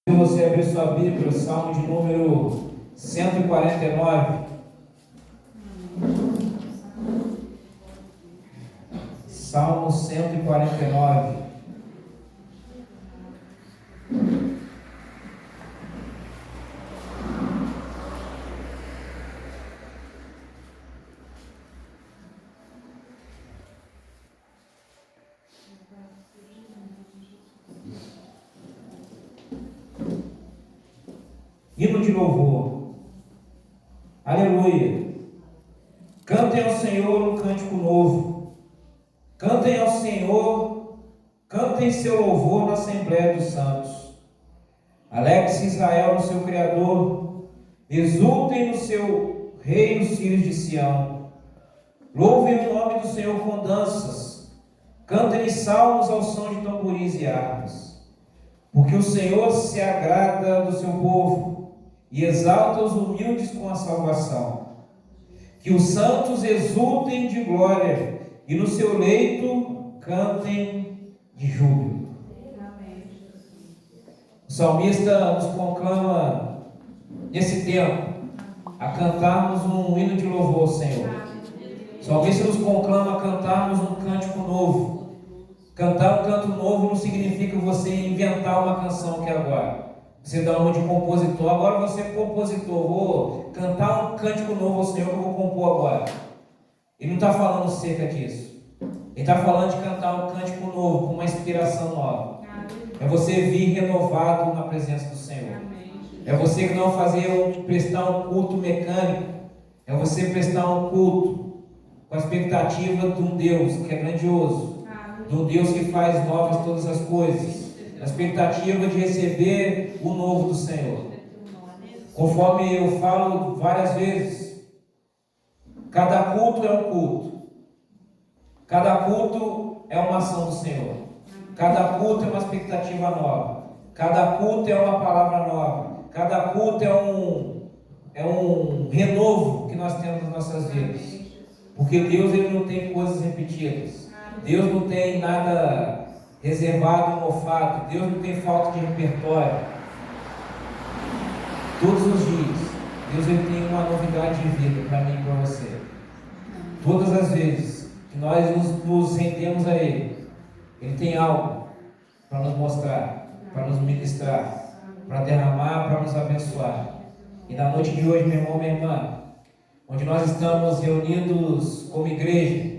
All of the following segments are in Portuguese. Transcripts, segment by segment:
Se você abrir sua Bíblia, o Salmo de número 149. Salmo 149. Hino de louvor. Aleluia. Cantem ao Senhor um cântico novo. Cantem ao Senhor, cantem seu louvor na Assembleia dos Santos. Alegre-se Israel no seu Criador. Exultem no seu Rei os filhos de Sião. Louvem o nome do Senhor com danças. Cantem salmos ao som de tamborins e harpas. Porque o Senhor se agrada do seu povo e exalta os humildes com a salvação. Que os santos exultem de glória e no seu leito cantem de júbilo. O salmista nos conclama nesse tempo a cantarmos um hino de louvor ao Senhor. O salmista nos conclama a cantarmos um cântico novo. Cantar um canto novo não significa você inventar uma canção que agora. Você dá uma de compositor, agora você é compositor, vou cantar um cântico novo ao Senhor que eu vou compor agora. Ele não está falando acerca disso. Ele está falando de cantar um cântico novo, com uma inspiração nova. É você vir renovado na presença do Senhor. É você não prestar um culto mecânico. É você prestar um culto com a expectativa de um Deus que é grandioso. De um Deus que faz novas todas as coisas. A expectativa de receber o novo do Senhor. Conforme eu falo várias vezes, cada culto é um culto. Cada culto é uma ação do Senhor. Cada culto é uma expectativa nova. Cada culto é uma palavra nova. Cada culto é um renovo que nós temos nas nossas vidas. Porque Deus, ele não tem coisas repetidas. Deus não tem nada reservado, mofado. Deus não tem falta de repertório. Todos os dias, Deus, ele tem uma novidade de vida para mim e para você. Todas as vezes que nós nos rendemos a Ele, Ele tem algo para nos mostrar, para nos ministrar, para derramar, para nos abençoar. E na noite de hoje, meu irmão, minha irmã, onde nós estamos reunidos como igreja,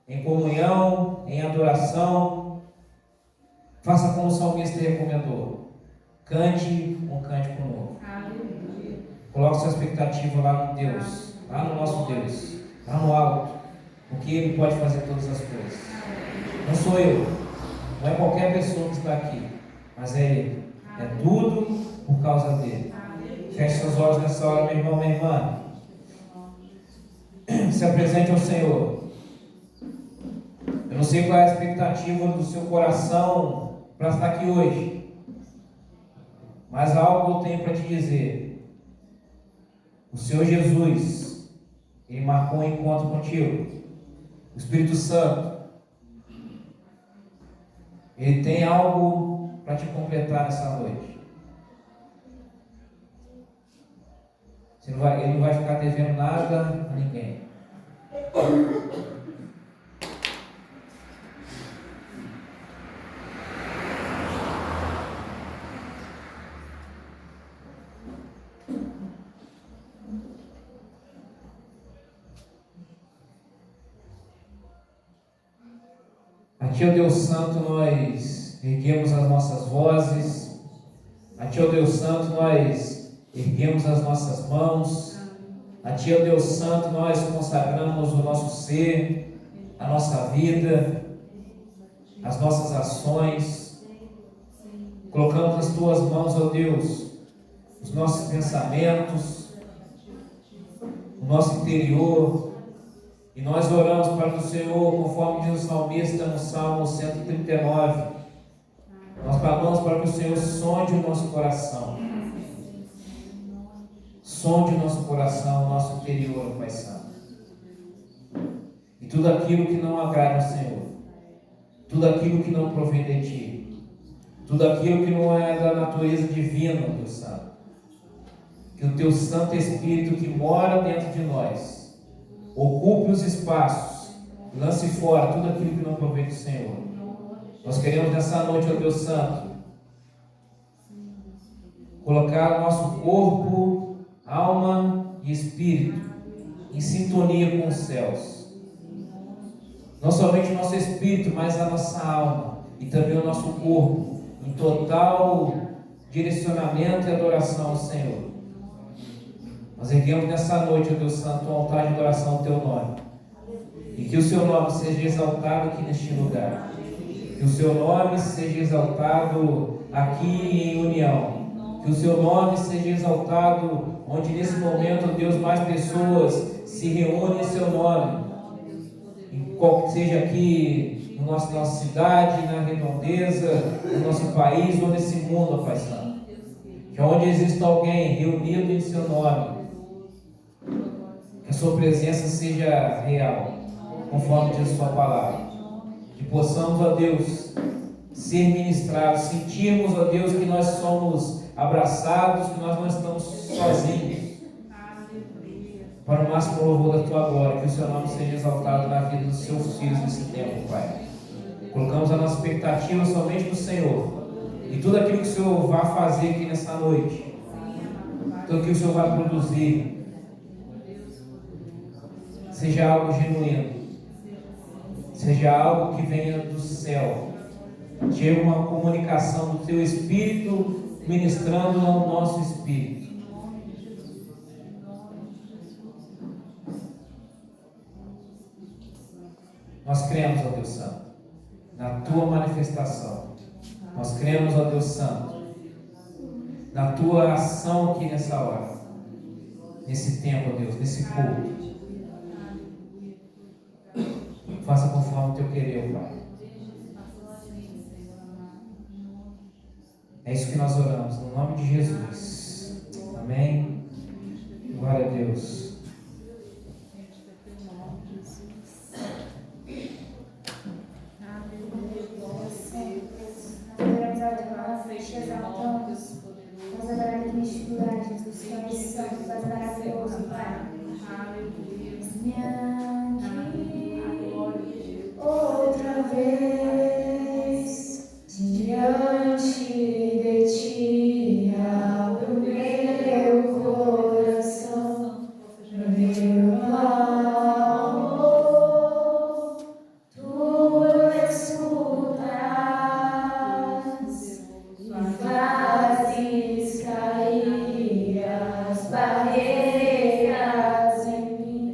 em comunhão, em adoração, faça como o salmista recomendou. Cante um cântico novo. Coloque sua expectativa lá no Deus, lá no nosso Deus, lá no alto, porque Ele pode fazer todas as coisas. Não sou eu, não é qualquer pessoa que está aqui, mas é Ele. É tudo por causa dele. Feche seus olhos nessa hora, meu irmão, minha irmã. Se apresente ao Senhor. Eu não sei qual é a expectativa do seu coração para estar aqui hoje, mas algo eu tenho para te dizer. O Senhor Jesus, Ele marcou um encontro contigo. O Espírito Santo, Ele tem algo para te completar nessa noite. Ele não vai ficar devendo nada a ninguém. A Ti, ó Deus Santo, nós erguemos as nossas vozes. A Ti, ó Deus Santo, nós erguemos as nossas mãos. A Ti, ó Deus Santo, nós consagramos o nosso ser, a nossa vida, as nossas ações. Colocamos nas Tuas mãos, ó Deus, os nossos pensamentos, o nosso interior. E nós oramos para o Senhor, conforme diz o salmista no Salmo 139. Nós clamamos para que o Senhor sonde o nosso coração. Sonde o nosso coração, o nosso interior, Pai Santo. E tudo aquilo que não agrada ao Senhor, tudo aquilo que não provém de Ti, tudo aquilo que não é da natureza divina, Deus Santo. Que o Teu Santo Espírito que mora dentro de nós ocupe os espaços, lance fora tudo aquilo que não provém do Senhor. Nós queremos nessa noite, ó Deus Santo, colocar o nosso corpo, alma e espírito em sintonia com os céus. Não somente o nosso espírito, mas a nossa alma e também o nosso corpo em total direcionamento e adoração ao Senhor. Nós erguemos nessa noite, ó Deus Santo, um altar de adoração ao Teu nome. E que o Seu nome seja exaltado aqui neste lugar. Que o Seu nome seja exaltado aqui em união. Que o Seu nome seja exaltado onde nesse momento, ó Deus, mais pessoas se reúnem em Seu nome. Em qual que seja aqui na nossa cidade, na redondeza, no nosso país ou nesse mundo, ó Pai Santo. Que onde exista alguém reunido em Seu nome, que a Sua presença seja real, conforme diz a Sua palavra. Que possamos, ó Deus, ser ministrados, sentirmos, ó Deus, que nós somos abraçados, que nós não estamos sozinhos. Para o máximo louvor da Tua glória, que o Seu nome seja exaltado na vida dos Seus filhos nesse tempo, Pai. Colocamos a nossa expectativa somente no Senhor. E tudo aquilo que o Senhor vai fazer aqui nessa noite, tudo aquilo que o Senhor vai produzir, seja algo genuíno, seja algo que venha do céu, seja uma comunicação do Teu Espírito ministrando ao nosso espírito. Nós cremos, ó Deus Santo, na Tua manifestação. Nós cremos, ó Deus Santo, na Tua ação aqui nessa hora, nesse tempo, ó Deus, nesse culto. Faça conforme o Teu querer, Pai. É isso que nós oramos, no nome de Jesus. Amém. Glória a Deus. Nós adoramos neste lugar, Jesus. Senhor Santo, Tu és maravilhoso, Pai. Me aqui outra vez diante de Ti, abro meu coração, meu amor, Tu escutas e fazes cair as barreiras em mim.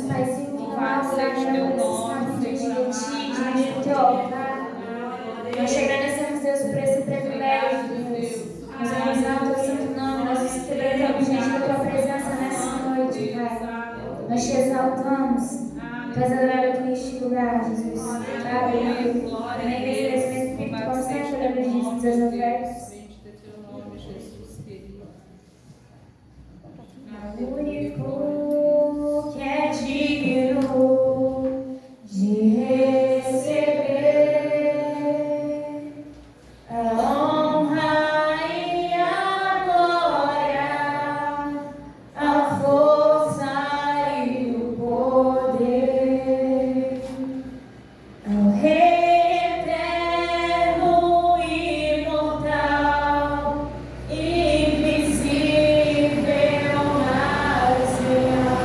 Paizinho, que não há lugar para estarmos diante de Ti, diante do Teu altar. Nós te agradecemos, Deus, por esse privilégio, Deus. Nós exaltamos o Teu santo nome, nós nos quebrantamos diante da Tua presença nessa noite, Pai. Nós te exaltamos. Tu és adorado aqui neste lugar, Jesus. Aleluia. Amém. Nesse mesmo espírito, como sempre, podemos dizer os ofertas. O único que é digno de receber a honra e a glória, a força e o poder, ao Rei eterno e imortal, invisível, mas real.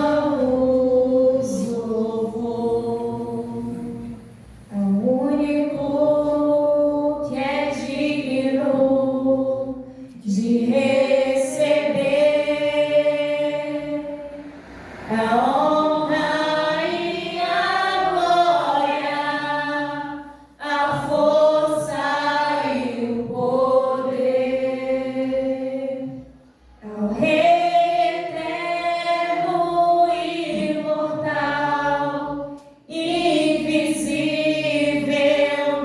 Ministramos louvor ao único que é digno de receber a honra e a glória, a força e o poder, ao Rei eterno e imortal, invisível,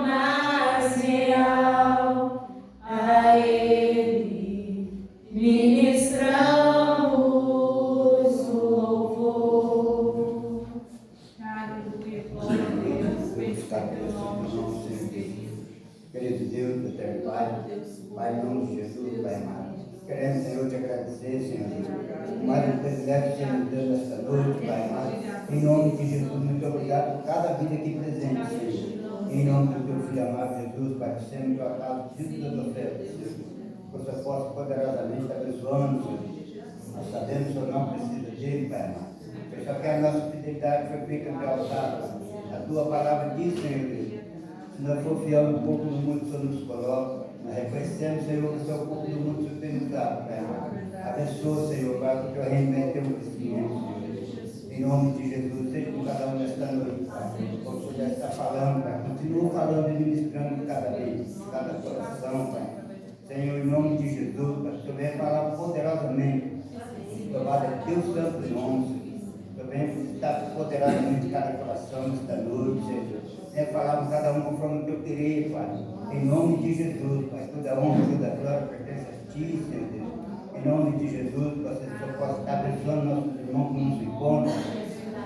mas real. A Ele ministramos louvor. Aleluia, glória a Deus. Bendito teu nome, Jesus. Querido Deus, eterno Pai, Pai, em nome de Jesus, Pai amado, queremos, Senhor, te agradecer, Senhor, mais um privilégio que você nos deu nesta noite, Pai amado, em nome de Jesus, muito obrigado por cada vida aqui presente, Senhor, em nome do teu Filho amado Jesus, Pai, que sempre tua casa, Filho das ofertas, Senhor, que você possa poderosamente abençoando, Senhor, nós sabemos que o Senhor não precisa dele, Pai amado, só que a nossa fidelidade foi feita no teu altar, a tua palavra diz, Senhor Deus, se nós for fiel um pouco no mundo, o Senhor nos coloca. Nós reconhecemos, Senhor, que o Senhor pouco do mundo, o Senhor tem nos dado, Pai. Abençoa, Senhor, para que o teu reino venha ter um crescimento, Senhor. Em nome de Jesus, seja com cada um nesta noite, Pai. Como o Senhor já está falando, Pai. Continua falando e ministrando cada vez, cada coração, Pai. Senhor, em nome de Jesus, Pai. O Senhor venha falar poderosamente. Louvado é teu santo nome, Senhor. O Senhor venha visitar poderosamente cada coração nesta noite, Senhor. Venha falar com cada um conforme o teu querer, Pai. Em nome de Jesus, Pai. Toda honra, toda glória pertence a Ti, Senhor Deus. Em nome de Jesus, que você só possa estar abençoando nossos irmãos que nos encontram.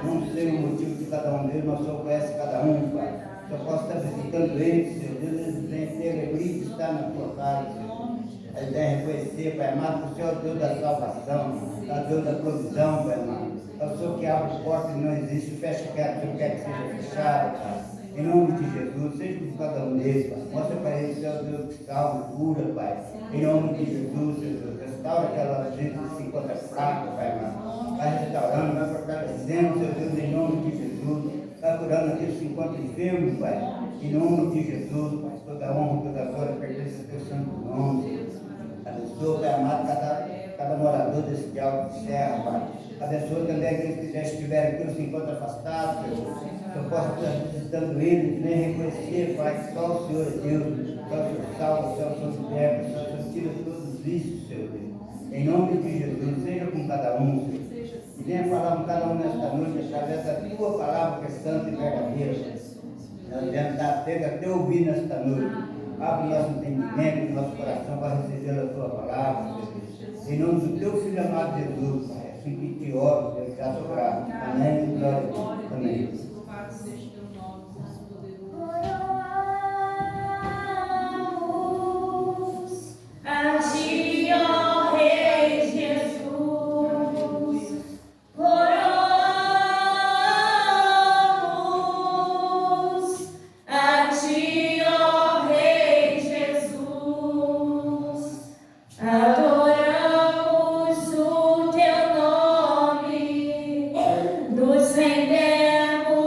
Não sei o motivo de cada um deles, mas só conhece cada um, Pai. Só possa estar visitando eles, Senhor Deus. Eles venham ter alegria de estar na tua casa, Senhor. Eles devem reconhecer, Pai amado, que o Senhor é o Deus da salvação, é o Deus da provisão, Pai amado. É o Senhor que abre porta e não existe, fecha que o Senhor quer que seja fechado, Pai. Em nome de Jesus, seja com cada um deles, Pai. Mostra para eles, Senhor Deus, que salva, cura, Pai. Em nome de Jesus, Jesus, restaura aquela gente que se encontra fraca, Pai amado. Vai restaurando, vai fortalecendo, Senhor Deus, em nome de Jesus. Vai curando aqueles que se encontram enfermos, Pai. Em nome de Jesus, Pai. Toda honra, toda glória pertence ao teu santo nome, Deus. Abençoa, Pai amado, cada morador desse diabo de serra, Pai. Abençoa também aqueles que já estiverem aqui, se encontram afastados, Senhor. Que eu possa estar visitando eles, nem reconhecer, Pai, que só o Senhor é Deus, só o Senhor salva, só o Senhor liberta, só o Senhor tira todos os vícios, Senhor Deus. Em nome de Jesus, seja com cada um, Senhor. E venha falar com cada um nesta noite, através da tua palavra que é santa e verdadeira. Nós devemos estar atentos até ouvir nesta noite. Abre o nosso entendimento e nosso coração para receber a tua palavra, Senhor. Em nome do teu Filho amado Jesus, Pai. É assim que te oro, Deus, te adorado. Amém. Glória a Deus. Amém. Louvado seja teu nome, Deus poderoso. Coroamos a Ti, ó Rei Jesus. Coroamos a Ti, ó Rei Jesus. Adoramos o Teu nome, nos rendemos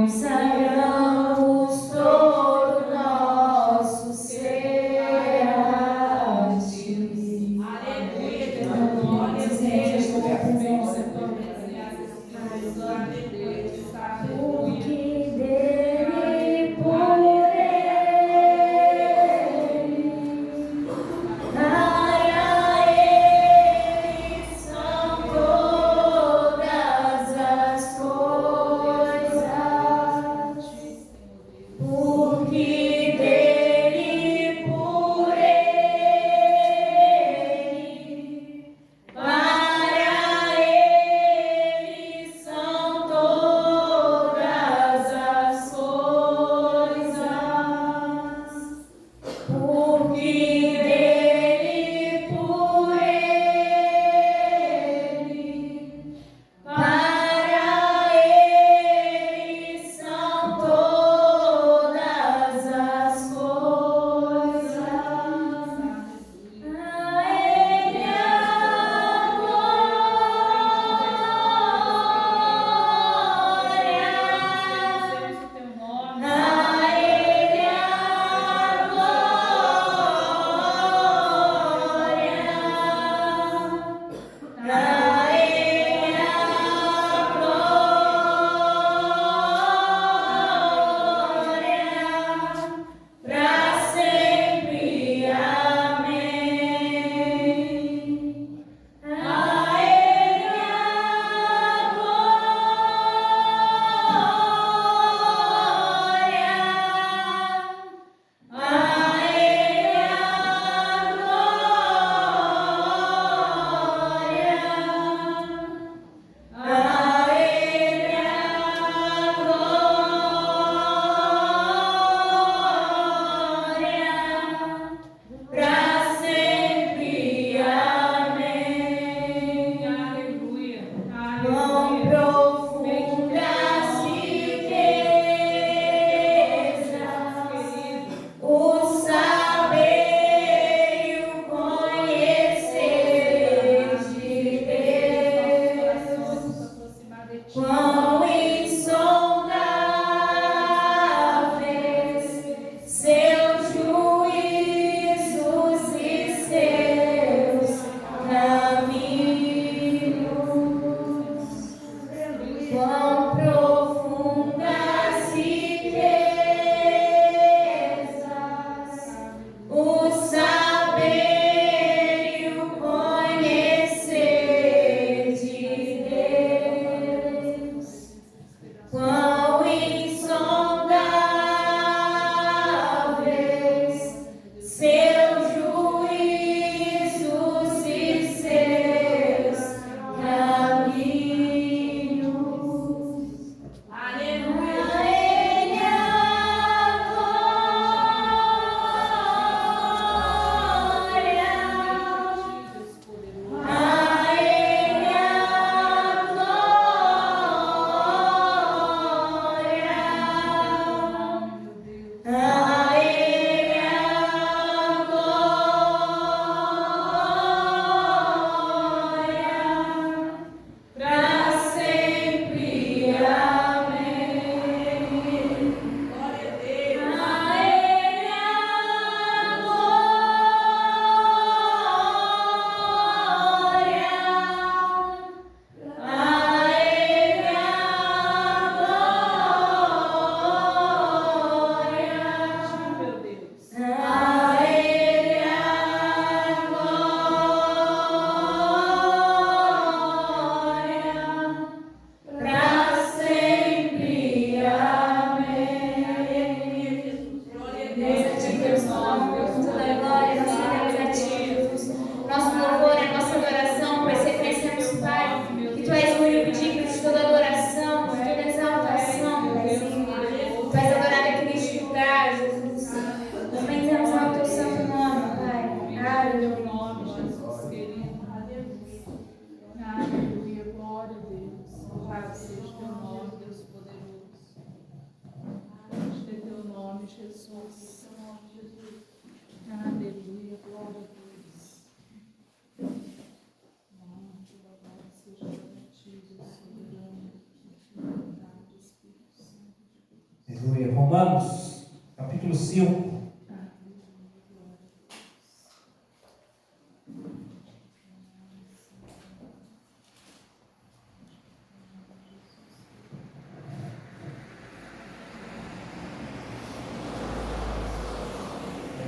Consagramos todo nosso ser a Ti. Aleluia, Deus. Glória a Deus. Tua presença. Glória a Deus. Porque dele, por Ele, para Ele são todas as coisas. Porque dele, por Ele, para Ele são todas as coisas. Porque dele, por Ele, para Ele são todas as coisas. A Ele a glória. A Ele a glória. A Ele a glória. Pra sempre, amém. A Ele a glória. A Ele a glória. A Ele a glória. Pra sempre, amém. Aleluia. Quão profundas riquezas o saber e o conhecer de Deus. Quão insondáveis seus juízos e seus caminhos. Quão profundas riquezas o saber e o conhecer de Deus. Quão insondáveis seus juízos e seus caminhos. Aleluia. A Ele a glória. A Ele a glória. A Ele a glória. Pra sempre, amém. Glória a Deus. A Ele a glória. A Ele a glória. Meu Deus. A Ele a glória. Pra sempre, amém. Glória a Deus, a ti Deus nome, toda a glória, nós queremos a ti, Jesus. Nosso louvor é nossa adoração, pois reconhecemos, Pai, que Tu és o único digno de toda adoração, de toda exaltação, Paizinho. Tu és adorado aqui neste lugar, Jesus. Nós bendizemos ao Teu santo nome, Pai. Aleluia. nome, Jesus querido. Aleluia. Aleluia. Glória a Deus. Louvado seja teu nome, Deus poderoso. Seja teu nome, Jesus. Aleluia. Glória a Deus. Louvado seja para ti, Deus soberano. Espírito Santo de Romanos, capítulo 5.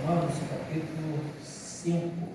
Romanos, capítulo 5.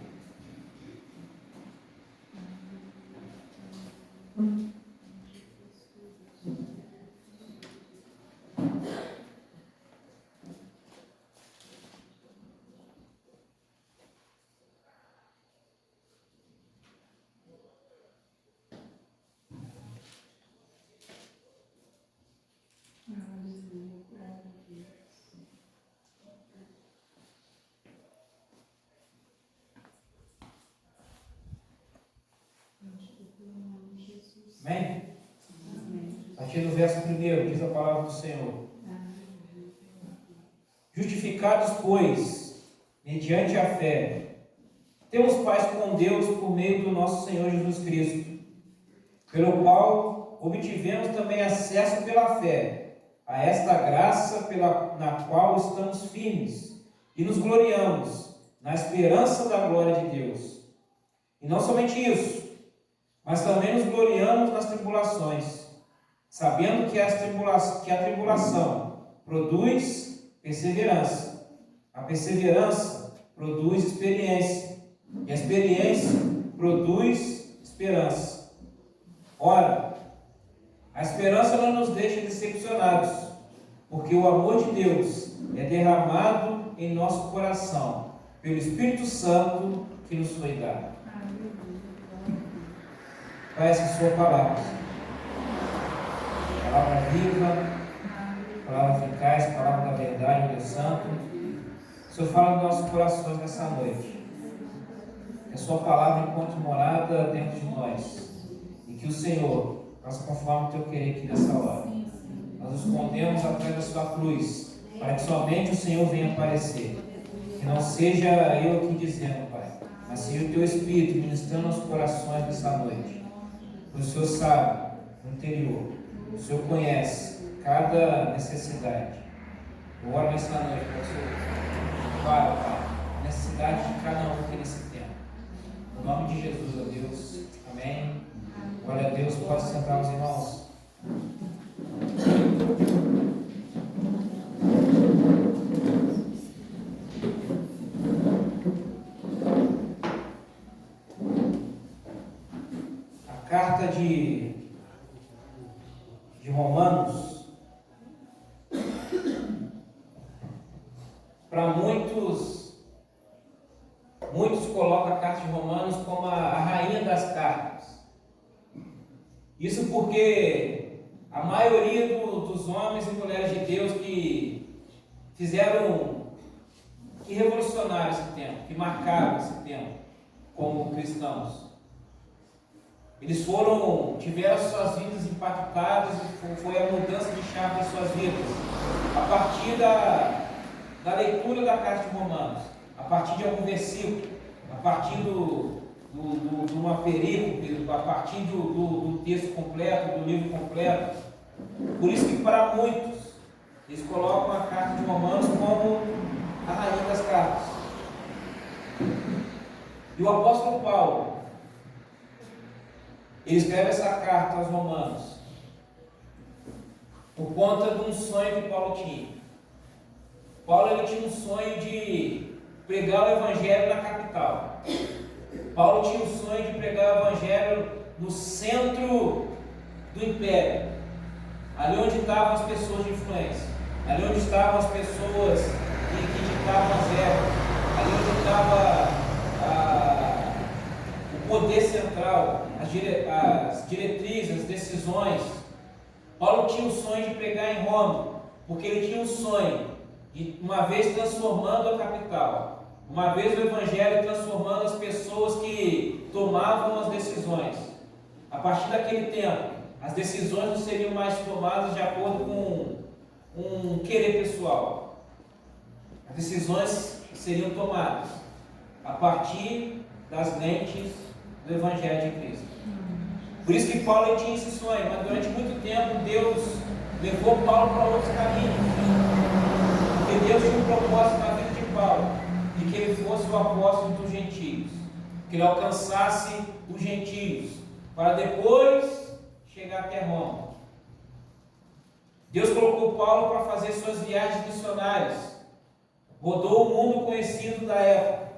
Amém? A partir do verso 1, diz a palavra do Senhor. Justificados, pois, mediante a fé, temos paz com Deus por meio do nosso Senhor Jesus Cristo, pelo qual obtivemos também acesso pela fé a esta graça na qual estamos firmes e nos gloriamos na esperança da glória de Deus. E não somente isso, mas também nos gloriamos nas tribulações, sabendo que a tribulação produz perseverança, a perseverança produz experiência, e a experiência produz esperança. Ora, a esperança não nos deixa decepcionados, porque o amor de Deus é derramado em nosso coração, pelo Espírito Santo que nos foi dado. Pai, essa é a sua palavra. Palavra viva, palavra eficaz, palavra da verdade, Deus Santo. O Senhor fala dos nossos corações nessa noite. Que a sua palavra encontre morada dentro de nós. E que o Senhor faça conforme o teu querer aqui nessa hora. Nós nos escondemos atrás da sua cruz, para que somente o Senhor venha aparecer. Que não seja eu aqui dizendo, Pai, mas seja o teu Espírito ministrando aos corações nessa noite. Pois o Senhor sabe o interior, o Senhor conhece cada necessidade. Eu oro nessa noite para o Senhor, Pai, a necessidade de cada um aqui nesse tempo. No nome de Jesus, ó Deus. Amém. Glória a Deus. Pode sentar, os irmãos. A carta de Romanos, para muitos colocam a carta de Romanos como a rainha das cartas. Isso porque a maioria dos homens e mulheres de Deus que revolucionaram esse tempo, que marcaram esse tempo como cristãos, eles tiveram suas vidas impactadas e foi a mudança de chave em suas vidas a partir da leitura da carta de Romanos, a partir de algum versículo, a partir de uma perícope, a partir do texto completo, do livro completo. Por isso que para muitos eles colocam a carta de Romanos como a rainha das cartas. E o apóstolo Paulo, ele escreve essa carta aos Romanos por conta de um sonho que Paulo tinha. Paulo ele tinha um sonho de pregar o evangelho na capital. Paulo tinha um sonho de pregar o evangelho no centro do império, ali onde estavam as pessoas de influência, ali onde estavam as pessoas que ditavam as regras, ali onde estava o poder central, as diretrizes, as decisões. Paulo tinha o sonho de pregar em Roma, porque ele tinha um sonho de, uma vez transformando a capital, uma vez o evangelho transformando as pessoas que tomavam as decisões. A partir daquele tempo, as decisões não seriam mais tomadas de acordo com um querer pessoal. As decisões seriam tomadas a partir das lentes do evangelho de Cristo. Por isso que Paulo tinha esse sonho, mas durante muito tempo Deus levou Paulo para outros caminhos. Porque Deus tinha um propósito na vida de Paulo, de que ele fosse o apóstolo dos gentios, que ele alcançasse os gentios, para depois chegar até Roma. Deus colocou Paulo para fazer suas viagens missionárias, rodou o mundo conhecido da época,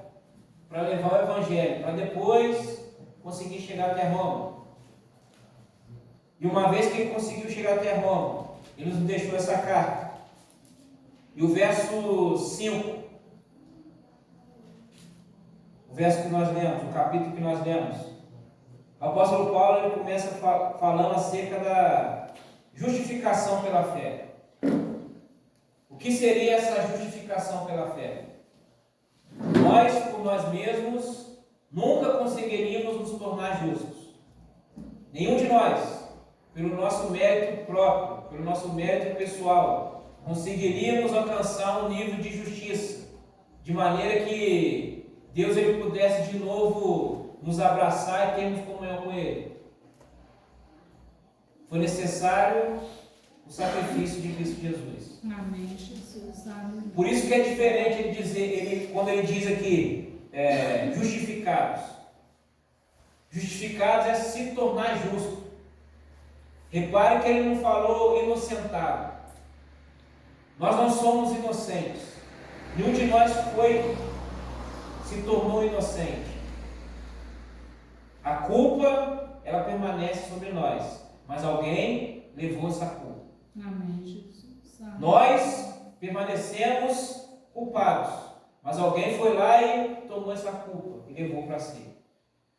para levar o evangelho, para depois conseguir chegar até Roma. E uma vez que ele conseguiu chegar até Roma, ele nos deixou essa carta. E o verso 5, o verso que nós lemos, o capítulo que nós lemos, o apóstolo Paulo ele começa falando acerca da justificação pela fé. O que seria essa justificação pela fé? Nós, por nós mesmos, nunca conseguiríamos nos tornar justos. Nenhum de nós, pelo nosso mérito próprio, pelo nosso mérito pessoal, conseguiríamos alcançar um nível de justiça, de maneira que Deus ele pudesse de novo nos abraçar e termos comunhão com Ele. Foi necessário o sacrifício de Cristo Jesus. Amém, Jesus. Amém. Por isso que é diferente ele dizer, quando ele diz aqui, justificados. Justificados é se tornar justo. Repare que ele não falou inocentado. Nós não somos inocentes. Nenhum de nós se tornou inocente. A culpa, ela permanece sobre nós. Mas alguém levou essa culpa. Amém, Jesus. Amém. Nós permanecemos culpados. Mas alguém foi lá e tomou essa culpa e levou para si.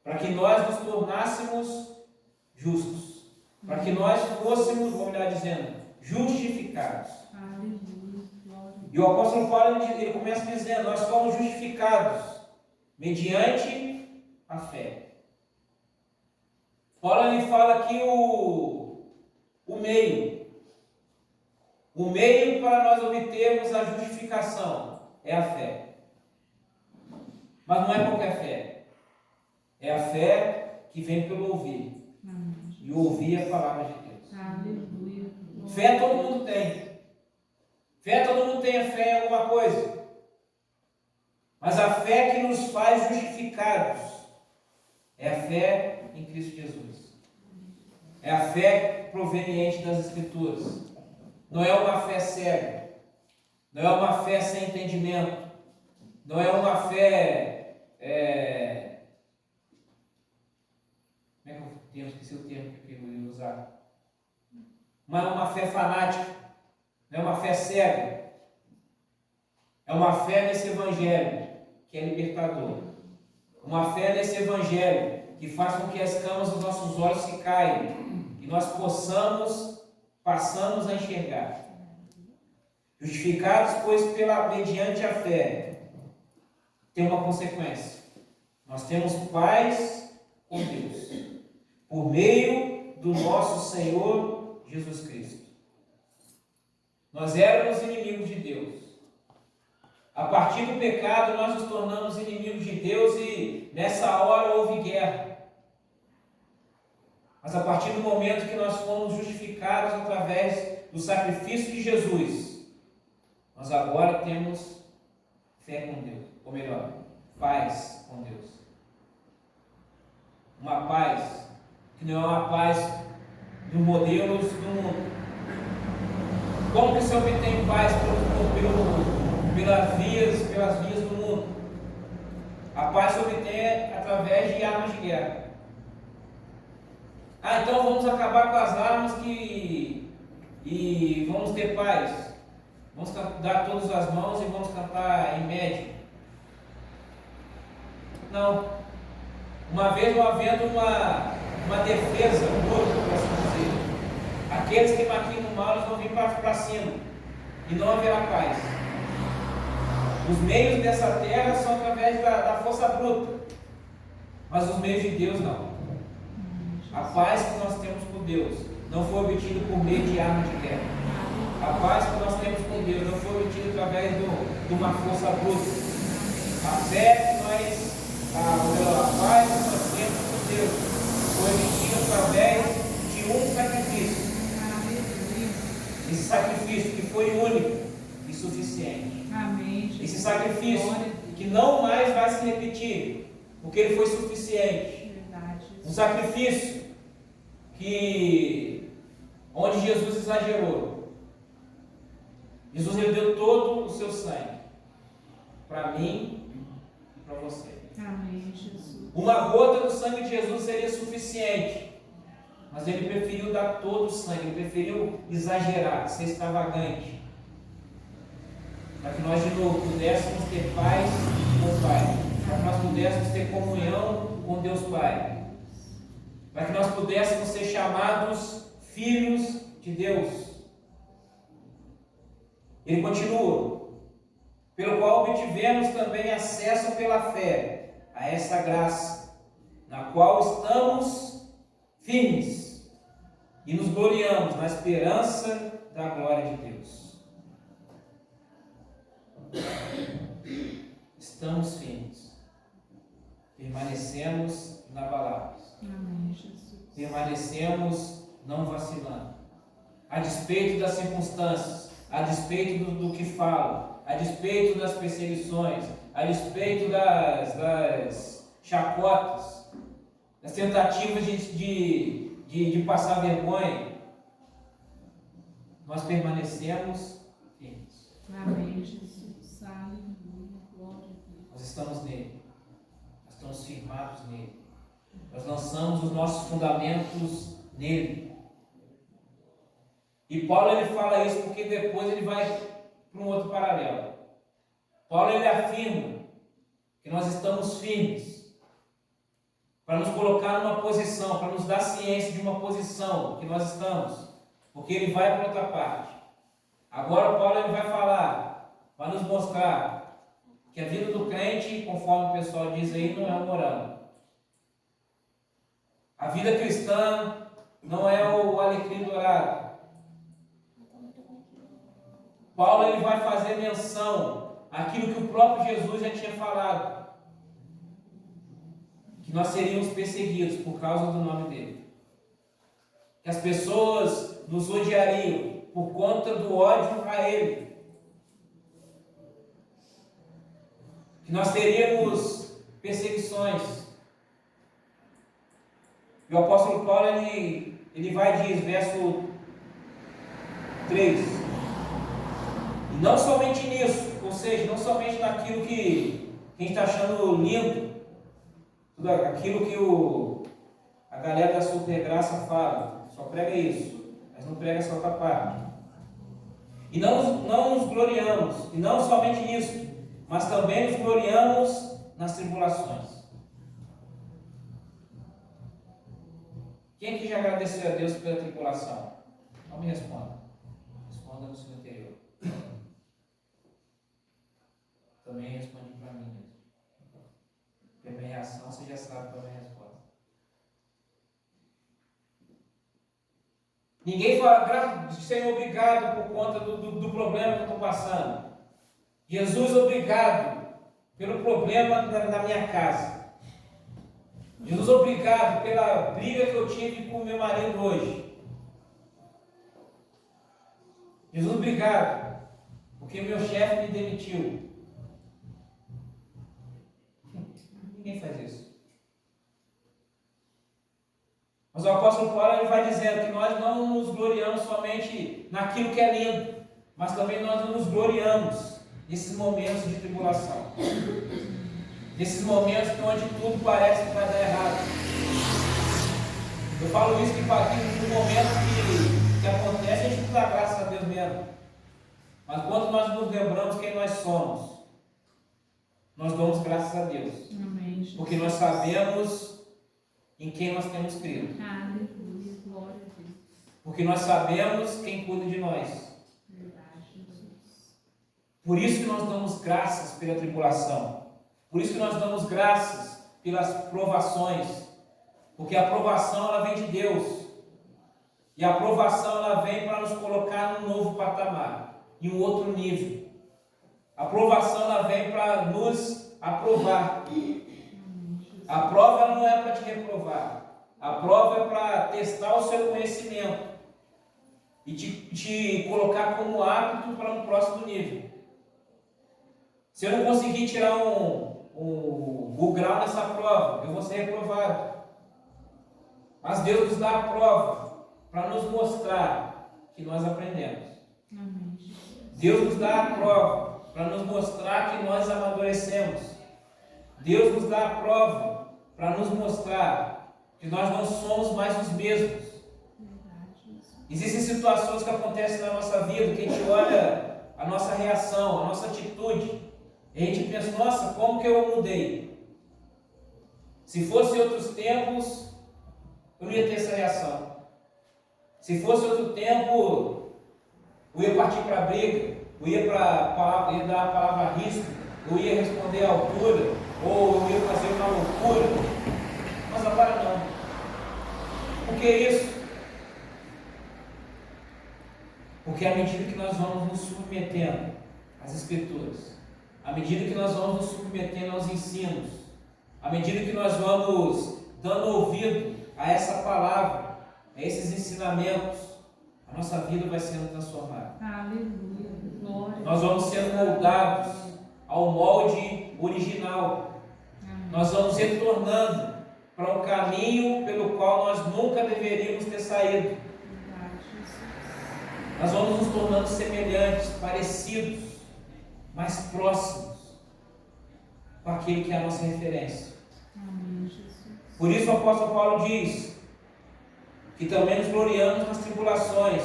Para que nós nos tornássemos justos. Para que nós fôssemos, vamos melhor dizendo, justificados. Aleluia. Glória. E o apóstolo Paulo ele começa dizendo: nós fomos justificados mediante a fé. Paulo ele fala aqui o meio. O meio para nós obtermos a justificação é a fé. Mas não é qualquer fé. É a fé que vem pelo ouvir. Amém. E ouvir a palavra de Deus. Aleluia. Fé todo mundo tem. Fé todo mundo tem a fé em alguma coisa. Mas a fé que nos faz justificados é a fé em Cristo Jesus. É a fé proveniente das Escrituras. Não é uma fé cega. Não é uma fé sem entendimento. Não é uma fé... Como é que eu esqueci o termo que eu ia usar? Não é uma fé fanática. Não é uma fé cega. É uma fé nesse Evangelho que é libertador. Uma fé nesse Evangelho que faz com que as escamas dos nossos olhos se caiam e nós passamos a enxergar. Justificados, pois, mediante a fé, tem uma consequência. Nós temos paz com Deus, por meio do nosso Senhor Jesus Cristo. Nós éramos inimigos de Deus. A partir do pecado, nós nos tornamos inimigos de Deus e nessa hora houve guerra. Mas a partir do momento que nós fomos justificados através do sacrifício de Jesus, nós agora temos fé com Deus, ou melhor, paz com Deus. Uma paz que não é uma paz dos modelos do mundo. Como que se obtém paz pelas vias do mundo? A paz se obtém através de armas de guerra. Então vamos acabar com as armas e vamos ter paz. Vamos dar todas as mãos e vamos cantar em média. Não. Uma vez não havendo uma defesa bruta, por assim dizer, aqueles que maquinam o mal eles vão vir para cima e não haverá paz. Os meios dessa terra são através da força bruta, mas os meios de Deus não. A paz que nós temos por Deus não foi obtida por meio de arma de guerra. A paz que nós temos por Deus não foi obtida através de uma força bruta. A fé que a paz que nós temos por Deus foi obtida através de um sacrifício. Esse sacrifício que foi único, e suficiente. Amém. Jesus. Esse sacrifício Glória a Deus. que não mais vai se repetir, porque ele foi suficiente. Verdade. Um sacrifício onde Jesus exagerou. Jesus ele deu todo o seu sangue para mim e para você. Amém, Jesus. Uma gota do sangue de Jesus seria suficiente, mas ele preferiu dar todo o sangue, ele preferiu exagerar, ser extravagante, para que nós de novo pudéssemos ter paz com o Pai, para que nós pudéssemos ter comunhão com Deus Pai, para que nós pudéssemos ser chamados filhos de Deus. Ele continua, pelo qual obtivemos também acesso pela fé a essa graça, na qual estamos firmes e nos gloriamos na esperança da glória de Deus. Estamos firmes, permanecemos inabaláveis. Amém, Jesus. Permanecemos não vacilando, a despeito das circunstâncias, a despeito do que falam, a despeito das perseguições, a despeito das chacotas, das tentativas de passar vergonha, nós permanecemos firmes. Amém, Jesus. Aleluia. Glória a Deus. Nós estamos nele, nós estamos firmados nele, nós lançamos os nossos fundamentos nele. E Paulo ele fala isso porque depois ele vai para um outro paralelo. Paulo ele afirma que nós estamos firmes para nos colocar numa posição, para nos dar ciência de uma posição que nós estamos, porque ele vai para outra parte. Agora Paulo ele vai falar, vai nos mostrar que a vida do crente, conforme o pessoal diz aí, não é um morango. A vida cristã não é o alecrim dourado. Paulo ele vai fazer menção àquilo que o próprio Jesus já tinha falado, que nós seríamos perseguidos por causa do nome dele, que as pessoas nos odiariam por conta do ódio a ele, que nós teríamos perseguições. E o apóstolo Paulo ele vai dizer, verso 3, e não somente nisso, ou seja, não somente naquilo que a gente está achando lindo, tudo aquilo que a galera da Super Graça fala, só prega isso, mas não prega essa outra parte. E não nos gloriamos, e não somente nisso, mas também nos gloriamos nas tribulações. Quem aqui já agradeceu a Deus pela tribulação? Não me responda. Responda no seu interior. Também responde para mim mesmo. Porque a minha reação você já sabe qual é a minha resposta. Ninguém fala, Senhor, obrigado por conta do problema que eu estou passando. Jesus, obrigado pelo problema na minha casa. Jesus, obrigado pela briga que eu tive com o meu marido hoje. Jesus, obrigado porque meu chefe me demitiu. Ninguém faz isso. Mas o apóstolo Paulo ele vai dizendo que nós não nos gloriamos somente naquilo que é lindo, mas também nós nos gloriamos nesses momentos de tribulação. Nesses momentos onde tudo parece que vai dar errado. Eu falo isso que no momento que acontece, a gente não dá graças a Deus mesmo. Mas quando nós nos lembramos quem nós somos, nós damos graças a Deus. Amém, Jesus. Porque nós sabemos em quem nós temos crido. Aleluia. Glória a Deus. Porque nós sabemos quem cuida de nós. Verdade, Jesus. Por isso que nós damos graças pela tribulação. Por isso que nós damos graças pelas provações, porque a provação ela vem de Deus, e a provação ela vem para nos colocar num novo patamar, em um outro nível. A provação ela vem para nos aprovar. A prova não é para te reprovar, a prova é para testar o seu conhecimento e te colocar como apto para um próximo nível. Se eu não conseguir tirar o grau nessa prova, eu vou ser reprovado. Mas Deus nos dá a prova para nos mostrar que nós aprendemos. Amém. Deus nos dá a prova para nos mostrar que nós amadurecemos. Deus nos dá a prova para nos mostrar que nós não somos mais os mesmos. Existem situações que acontecem na nossa vida que a gente olha a nossa reação, a nossa atitude, e a gente pensa, nossa, como que eu mudei? Se fosse outros tempos, eu não ia ter essa reação. Se fosse outro tempo, eu ia partir para a briga, eu ia dar a palavra a risco, eu ia responder à altura, ou eu ia fazer uma loucura. Mas agora não. Por que isso? Porque à medida que nós vamos nos submetendo às Escrituras, à medida que nós vamos nos submetendo aos ensinos, à medida que nós vamos dando ouvido a essa palavra, a esses ensinamentos, a nossa vida vai sendo transformada. Aleluia. Glória. Nós vamos sendo moldados ao molde original. Amém. Nós vamos retornando para um caminho pelo qual nós nunca deveríamos ter saído. Verdade, Jesus. Nós vamos nos tornando semelhantes, parecidos, mais próximos com aquele que é a nossa referência. Amém, Jesus. Por isso o apóstolo Paulo diz que também nos gloriamos nas tribulações,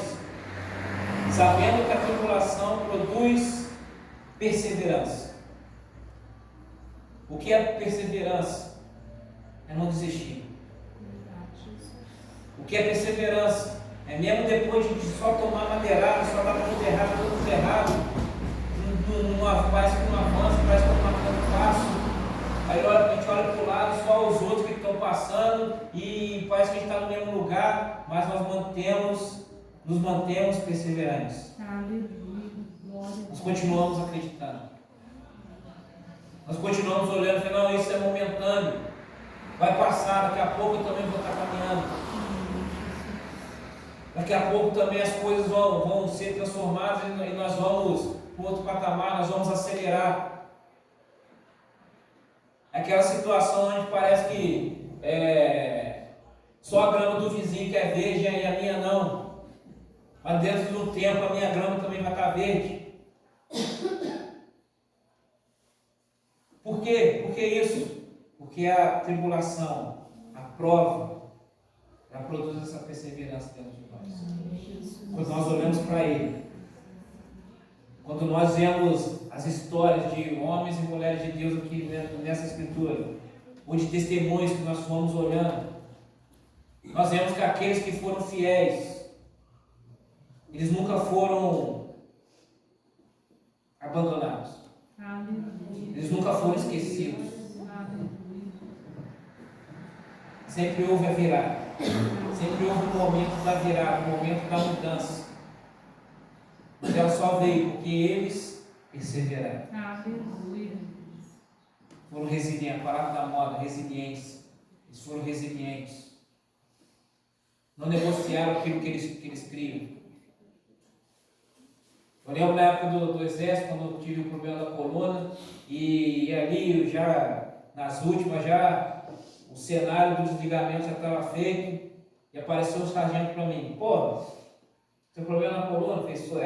sabendo que a tribulação produz perseverança. O que é perseverança? É não desistir. Verdade, Jesus. O que é perseverança? É mesmo depois de só tomar madeirada, só dar tudo errado, parece que não avança, parece que não marcando passo. Aí a gente olha para o lado, só os outros que estão passando, e parece que a gente está no mesmo lugar, mas nós nos mantemos perseverantes. Aleluia. Glória. Nós continuamos acreditando. Nós continuamos olhando e falando, não, isso é momentâneo. Vai passar, daqui a pouco eu também vou estar caminhando. Daqui a pouco também as coisas vão ser transformadas e nós vamos para outro patamar, nós vamos acelerar. Aquela situação onde parece que só a grama do vizinho que é verde e a minha não. Mas dentro do tempo a minha grama também vai estar verde. Por quê? Por que isso? Porque a tribulação, a prova, ela produz essa perseverança dentro de nós. Quando nós olhamos para Ele, quando nós vemos as histórias de homens e mulheres de Deus aqui nessa escritura, ou de testemunhos que nós fomos olhando, nós vemos que aqueles que foram fiéis, eles nunca foram abandonados. Eles nunca foram esquecidos. Sempre houve a virada. Sempre houve um momento da virada, um momento da mudança. Mas ela só veio porque eles perseveraram. Aleluia. Foram resilientes. A palavra da moda, resiliência. Eles foram resilientes. Não negociaram aquilo que eles criam. Eu lembro na época do exército, quando eu tive o problema da coluna, e ali eu já, nas últimas, o cenário do desligamento já estava feito, e apareceu um sargento para mim, pô, seu problema na coluna? Eu falei, isso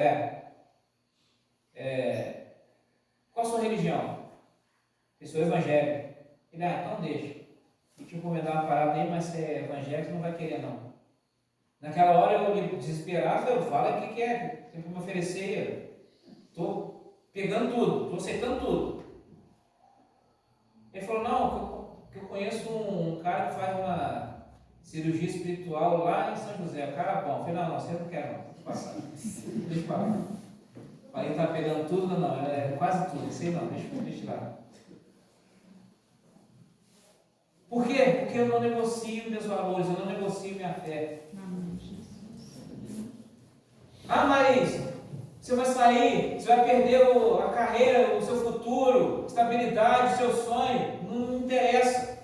qual a sua religião? Eu sou evangélico. Ele, então deixa. E te encomendar uma parada aí, mas se é evangélico, não vai querer não. Naquela hora eu me desesperado, eu falo o que é, tem que me oferecer, estou pegando tudo, estou aceitando tudo. Ele falou, não, que eu conheço um cara que faz uma cirurgia espiritual lá em São José, o cara bom. Eu falei, não, você não quer não, deixa passar, deixa eu falar. Falei, tá pegando tudo, não, é quase tudo, sei não, deixa lá. Por quê? Porque eu não negocio meus valores, eu não negocio minha fé. Mas você vai sair, você vai perder a carreira, o seu futuro, estabilidade, o seu sonho. Não interessa.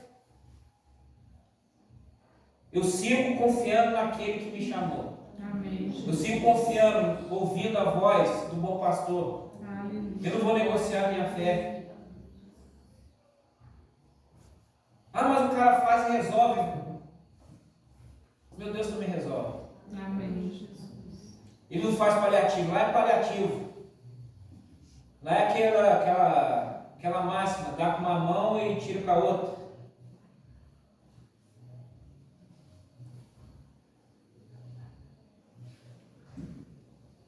Eu sigo confiando naquele que me chamou. Amém. Eu sigo confiando, ouvindo a voz do bom pastor. Aleluia. Eu não vou negociar minha fé. Ah, mas o cara faz e resolve. Meu Deus também resolve. Amém, Jesus. Ele não faz paliativo, lá é paliativo. Lá é aquela máxima, dá com uma mão e tira com a outra.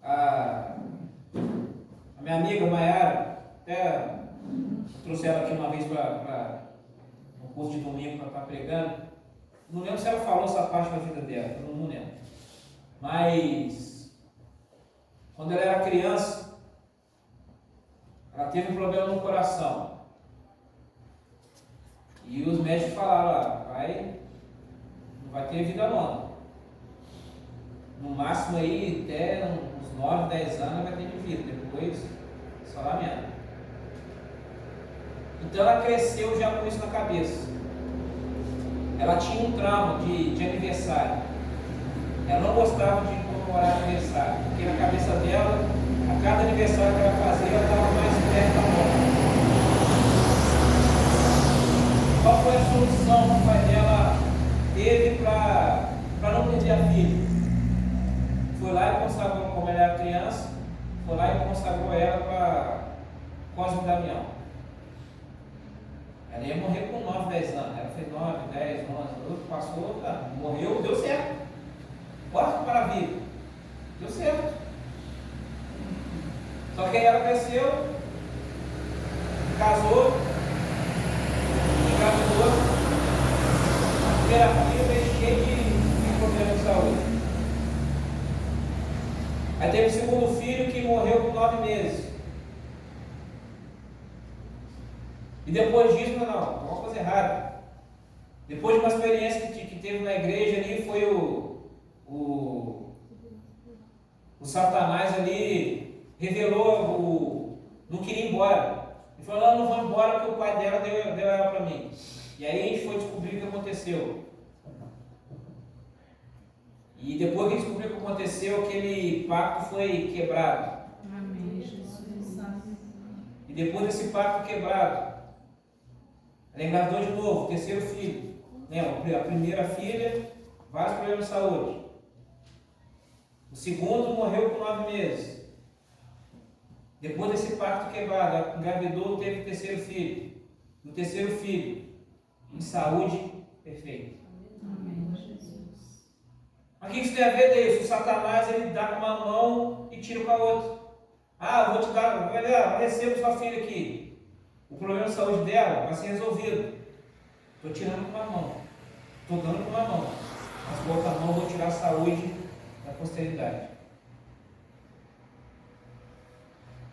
A minha amiga Maiara, até trouxe ela aqui uma vez para um curso de domingo para estar pregando. Não lembro se ela falou essa parte da vida dela, eu não lembro. Mas quando ela era criança, ela teve um problema no coração. E os médicos falaram, não vai ter vida longa. No máximo aí, até uns 9, 10 anos vai ter de vida. Depois, só lamento. Então ela cresceu já com isso na cabeça. Ela tinha um trauma de aniversário. Ela não gostava de comemorar aniversário, porque na cabeça dela, a cada aniversário que ela fazia, ela estava mais perto da morte. Qual foi a solução que o pai dela teve para não perder a filha? Foi lá e consagrou, como ela era criança, foi lá e consagrou ela para Cosme e Damião. Ela ia morrer com 9, 10 anos. Ela fez 9, 10, 11, passou, morreu, deu certo. Porta para a vida. Deu certo. Só que aí ela cresceu, casou, engravidou. A primeira filha veio cheia de problemas de saúde. Aí teve o segundo filho que morreu com 9 meses. E depois disso, não, uma coisa errada. Depois de uma experiência que teve na igreja ali, foi o Satanás ali, revelou, não queria ir embora. Ele falou, não vou embora porque o pai dela deu ela para mim. E aí a gente foi descobrir o que aconteceu. E depois que descobriu o que aconteceu, aquele pacto foi quebrado. Amém, Jesus. E depois desse pacto quebrado, ela engravidou de novo, terceiro filho. A primeira filha, vários problemas de saúde. O segundo morreu com 9 meses. Depois desse pacto quebrado, ela engravidou, teve o terceiro filho. E o terceiro filho, em saúde perfeita. Amém, Jesus. Mas o que isso tem a ver disso? O Satanás, ele dá com uma mão e tira com a outra. Ah, eu vou te dar, receba sua filha aqui. O problema de saúde dela vai ser resolvido. Estou tirando com uma mão. Estou dando com uma mão. Mas com a outra mão eu vou tirar a saúde da posteridade.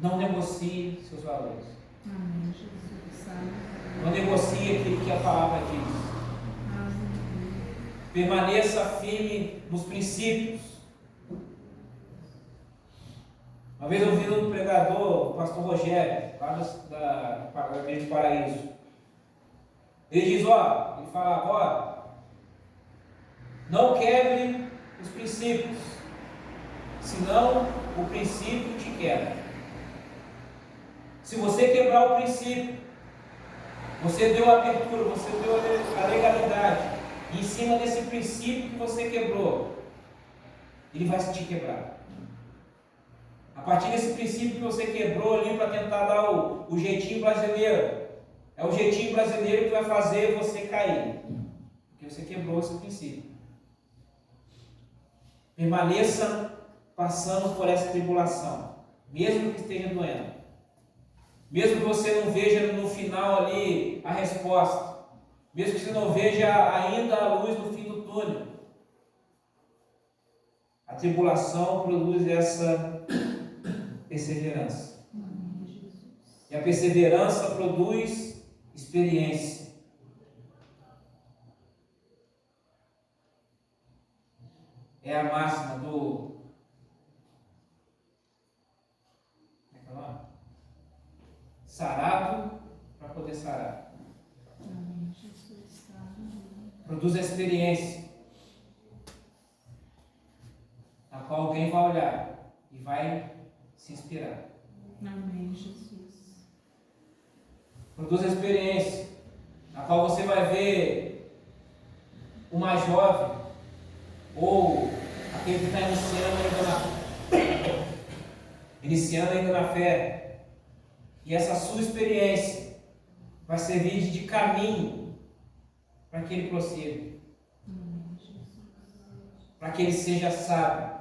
Não negocie seus valores. Amém, Jesus. Não negocie aquilo que a palavra diz. Amém. Permaneça firme nos princípios. Uma vez eu vi um pregador, o pastor Rogério, lá da Igreja do Paraíso. Ele diz, ele fala, não quebre os princípios, senão o princípio te quebra. Se você quebrar o princípio, você deu a abertura, você deu a legalidade. E em cima desse princípio que você quebrou, ele vai te quebrar. A partir desse princípio que você quebrou ali para tentar dar o jeitinho brasileiro, é o jeitinho brasileiro que vai fazer você cair. Porque você quebrou esse princípio. Permaneça passando por essa tribulação, mesmo que esteja doendo. Mesmo que você não veja no final ali a resposta. Mesmo que você não veja ainda a luz no fim do túnel. A tribulação produz essa perseverança. E a perseverança produz experiência. É a máxima do... Como é que é o nome? Sarado para poder sarar. Amém, Jesus. Produz a experiência. alguém vai olhar e vai se inspirar. Amém, Jesus. Produz a experiência, na qual você vai ver o mais jovem, ou aquele que está iniciando ainda na fé. E essa sua experiência vai servir de caminho para que ele prossiga. Para que ele seja sábio.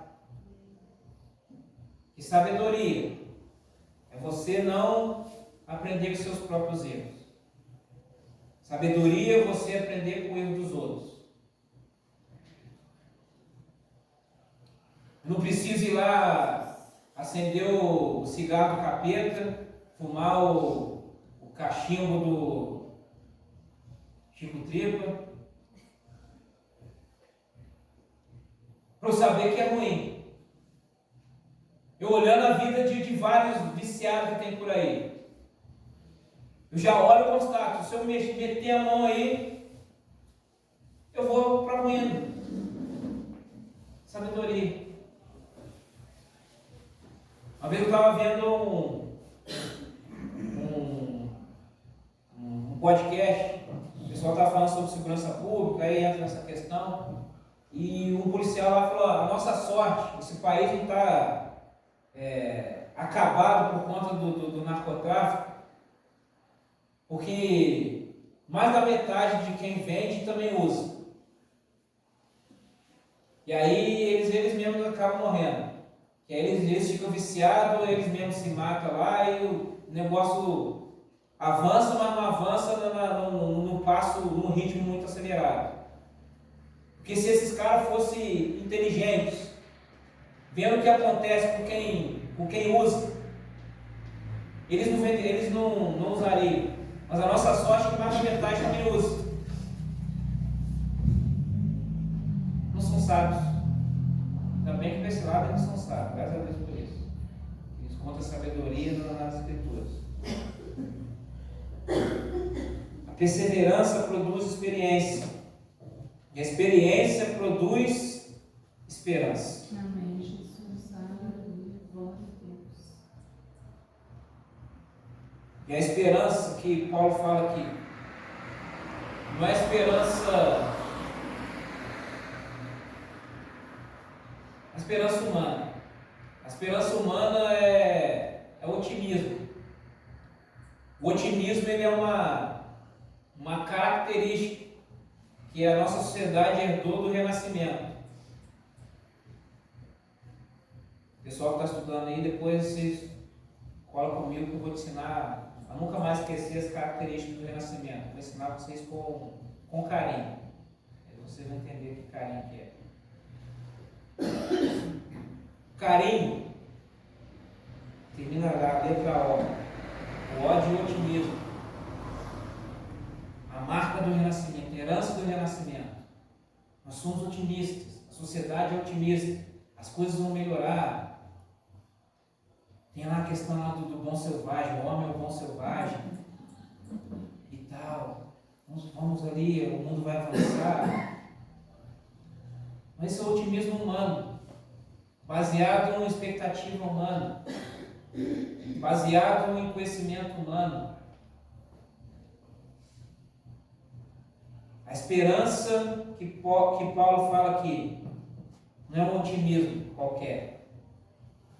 E sabedoria é você não aprender com seus próprios erros. Sabedoria é você aprender com o erro dos outros. Não precisa ir lá acender o cigarro do capeta, fumar o cachimbo do Chico Tripa, para eu saber que é ruim. Eu olhando a vida de vários viciados que tem por aí, eu já olho e constato, se eu meter a mão aí, eu vou para ruína. Sabedoria. Uma vez eu estava vendo um podcast, o pessoal estava falando sobre segurança pública, aí entra nessa questão, e um policial lá falou: a nossa sorte, esse país não está acabado por conta do narcotráfico, porque mais da metade de quem vende também usa. E aí eles mesmos acabam morrendo. E aí eles ficam viciados, eles mesmos se matam lá e o negócio avança, mas não avança no passo, num ritmo muito acelerado. Porque se esses caras fossem inteligentes, vendo o que acontece com quem usa, eles não usariam. Mas a nossa sorte é que mais da metade também usa. Não são sábios. Ainda bem que desse lado eles são sábios, graças a Deus por isso. Eles contam sabedoria nas Escrituras. A perseverança produz experiência. E a experiência produz esperança. Amém, Jesus. Aleluia. Glória a Deus. E a esperança que Paulo fala aqui, não é esperança. A esperança humana. A esperança humana é otimismo. O otimismo ele é uma característica que a nossa sociedade herdou do Renascimento. O pessoal que está estudando aí, depois vocês colam comigo que eu vou te ensinar a nunca mais esquecer as características do Renascimento. Vou ensinar vocês com carinho. Aí vocês vão entender que carinho que é. Carinho termina a letra O. O de otimismo. A marca do Renascimento, a herança do Renascimento. Nós somos otimistas, a sociedade é otimista, as coisas vão melhorar. Tem lá a questão lá do bom selvagem, o homem é o bom selvagem e tal. Vamos ali, o mundo vai avançar. Mas esse é o otimismo humano, baseado em expectativa humana, baseado em conhecimento humano. A esperança que Paulo fala aqui não é um otimismo qualquer,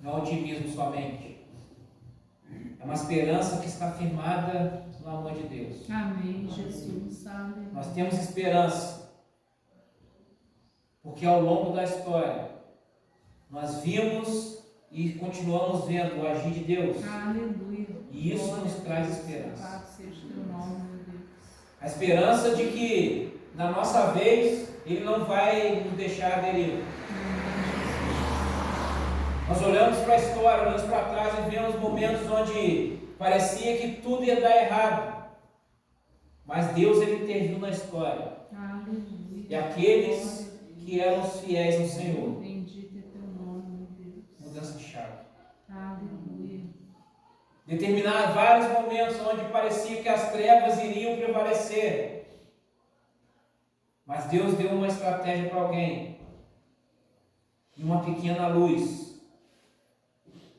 não é um otimismo somente. É uma esperança que está firmada no amor de Deus. Amém, Jesus. Aleluia. Nós temos esperança, porque ao longo da história nós vimos e continuamos vendo o agir de Deus. Aleluia. E isso Glória nos traz a Deus. esperança. Louvado seja teu nome, meu Deus. A esperança de que, na nossa vez, Ele não vai nos deixar à deriva. Nós olhamos para a história, olhamos para trás e vemos momentos onde parecia que tudo ia dar errado. Mas Deus, Ele interviu na história. Aleluia. E aqueles que eram fiéis ao Senhor. Bendito é teu nome, meu Deus. Mudança de chave. Aleluia. Determinar vários momentos onde parecia que as trevas iriam prevalecer. Mas Deus deu uma estratégia para alguém. E uma pequena luz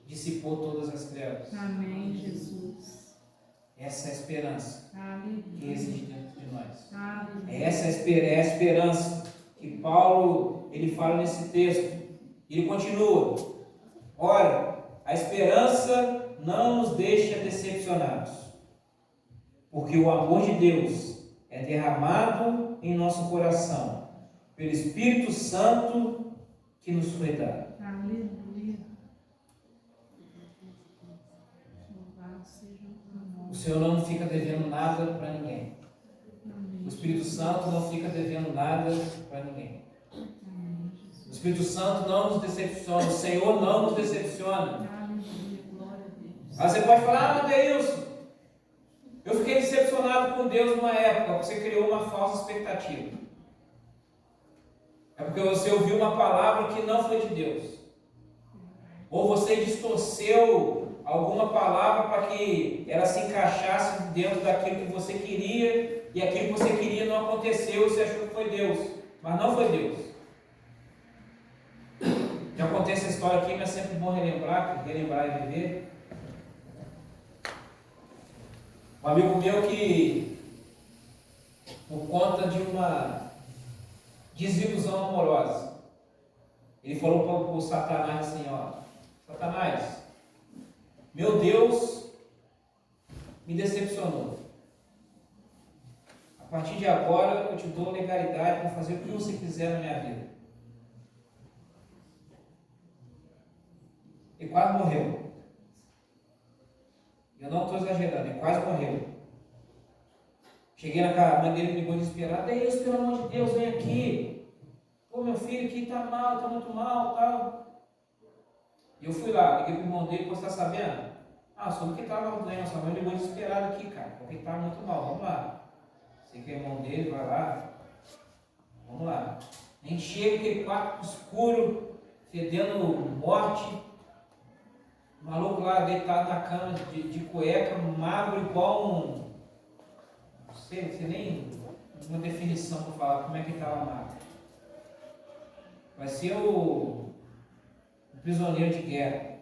dissipou todas as trevas. Amém, Jesus. Essa é a esperança que Aleluia. existe dentro de nós. Aleluia. Essa é a esperança que Paulo ele fala nesse texto. Ele continua: ora, a esperança não nos deixa decepcionados, porque o amor de Deus é derramado em nosso coração pelo Espírito Santo que nos foi dado. Aleluia. Louvado seja o teu nome. O Senhor não fica devendo nada para ninguém. Amém. O Espírito Santo não fica devendo nada para ninguém. Amém, Jesus. O Espírito Santo não nos decepciona. O Senhor não nos decepciona. Aleluia. Glória a Deus. Aí você pode falar: ah, Deilson, eu fiquei decepcionado com Deus numa época. Você criou uma falsa expectativa. É porque você ouviu uma palavra que não foi de Deus. Ou você distorceu alguma palavra para que ela se encaixasse dentro daquilo que você queria, e aquilo que você queria não aconteceu, e você achou que foi Deus, mas não foi Deus. Já contei essa história aqui, mas é sempre bom relembrar e viver. Um amigo meu que, por conta de uma desilusão amorosa, ele falou para o Satanás assim: ó, Satanás, meu Deus me decepcionou. A partir de agora eu te dou legalidade para fazer o que você quiser na minha vida. E quase morreu. Eu não estou exagerando, ele quase morreu. Cheguei na casa, a mãe dele me ligou desesperada: Deus, pelo amor de Deus, vem aqui. Pô, meu filho aqui está mal, está muito mal, tal. E eu fui lá, liguei para o irmão dele: você está sabendo? Ah, soube que estava doente, sua mãe ligou desesperada aqui, cara, porque estava muito mal, vamos lá. Sei que é irmão dele, vai lá. Vamos lá. A gente chega aquele quarto escuro, fedendo morte. O maluco lá deitado na cama de cueca, magro, igual um. Não sei nem uma definição para falar como é que ele estava magro. Vai ser o prisioneiro de guerra.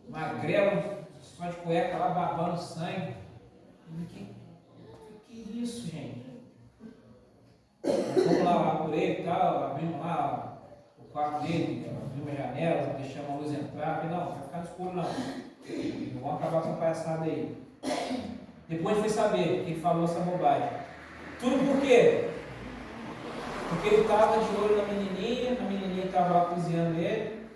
Magrelo, só de cueca lá, babando sangue. Que isso, gente? Vamos lá por ele e tal, abrimos lá o quarto dele, abrimos a janela, deixamos a luz entrar. Falei: não, vai ficar no escuro não. Não vamos acabar com essa palhaçada aí. Depois foi saber que ele falou essa bobagem. Tudo por quê? Porque ele estava de olho na menininha estava lá cozinhando ele.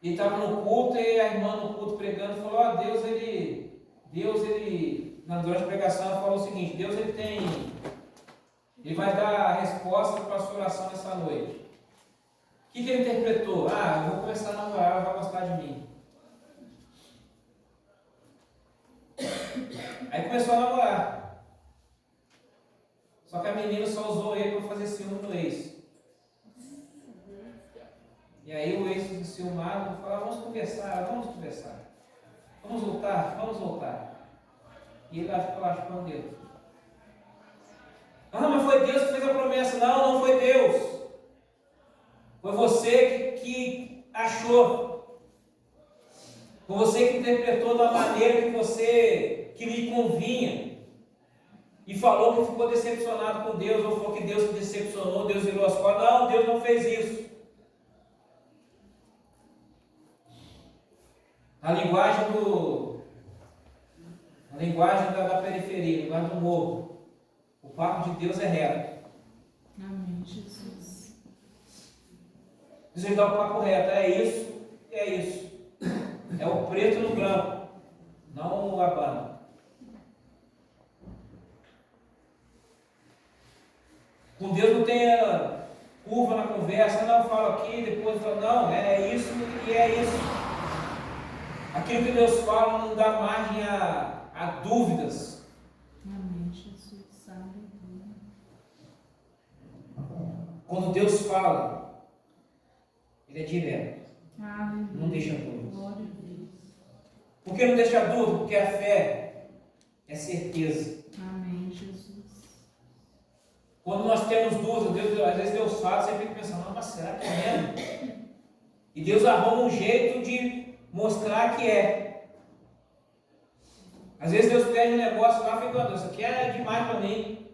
Ele estava no culto e a irmã no culto pregando falou: ó, Deus ele, durante a pregação, ela falou o seguinte: Deus ele vai dar a resposta para a sua oração nessa noite. O que ele interpretou? Ah, eu vou começar a namorar, ela vai gostar de mim. Aí começou a namorar. Só que a menina só usou ele para fazer ciúme do ex. E aí o ex do ciúmado falou: vamos conversar. Vamos voltar. E ele ficou lá chupando o dedo. Ah, mas foi Deus que fez a promessa. Não foi Deus. Foi você que achou. Foi você que interpretou da maneira que lhe convinha. E falou que ficou decepcionado com Deus, ou falou que Deus se decepcionou, Deus virou as costas. Não, Deus não fez isso. A linguagem da periferia, a linguagem do morro. O papo de Deus é reto. Amém, Jesus. Deus ele dá o papo reto. É isso. É o preto no branco, não o abano. Com Deus não tem curva na conversa. Não, falo aqui, depois falo. Não, é isso e é isso. Aquilo que Deus fala não dá margem a dúvidas. Amém, Jesus. Aleluia. Quando Deus fala, Ele é direto. Aleluia. Não deixa dúvidas. Glória a Deus. Por que não deixa dúvida? Porque a fé é certeza. Amém, Jesus. Quando nós temos dúvidas, às vezes Deus fala, você fica pensando, mas será que é mesmo? E Deus arruma um jeito de mostrar que é. Às vezes Deus pede um negócio lá e fica, isso aqui é demais para mim.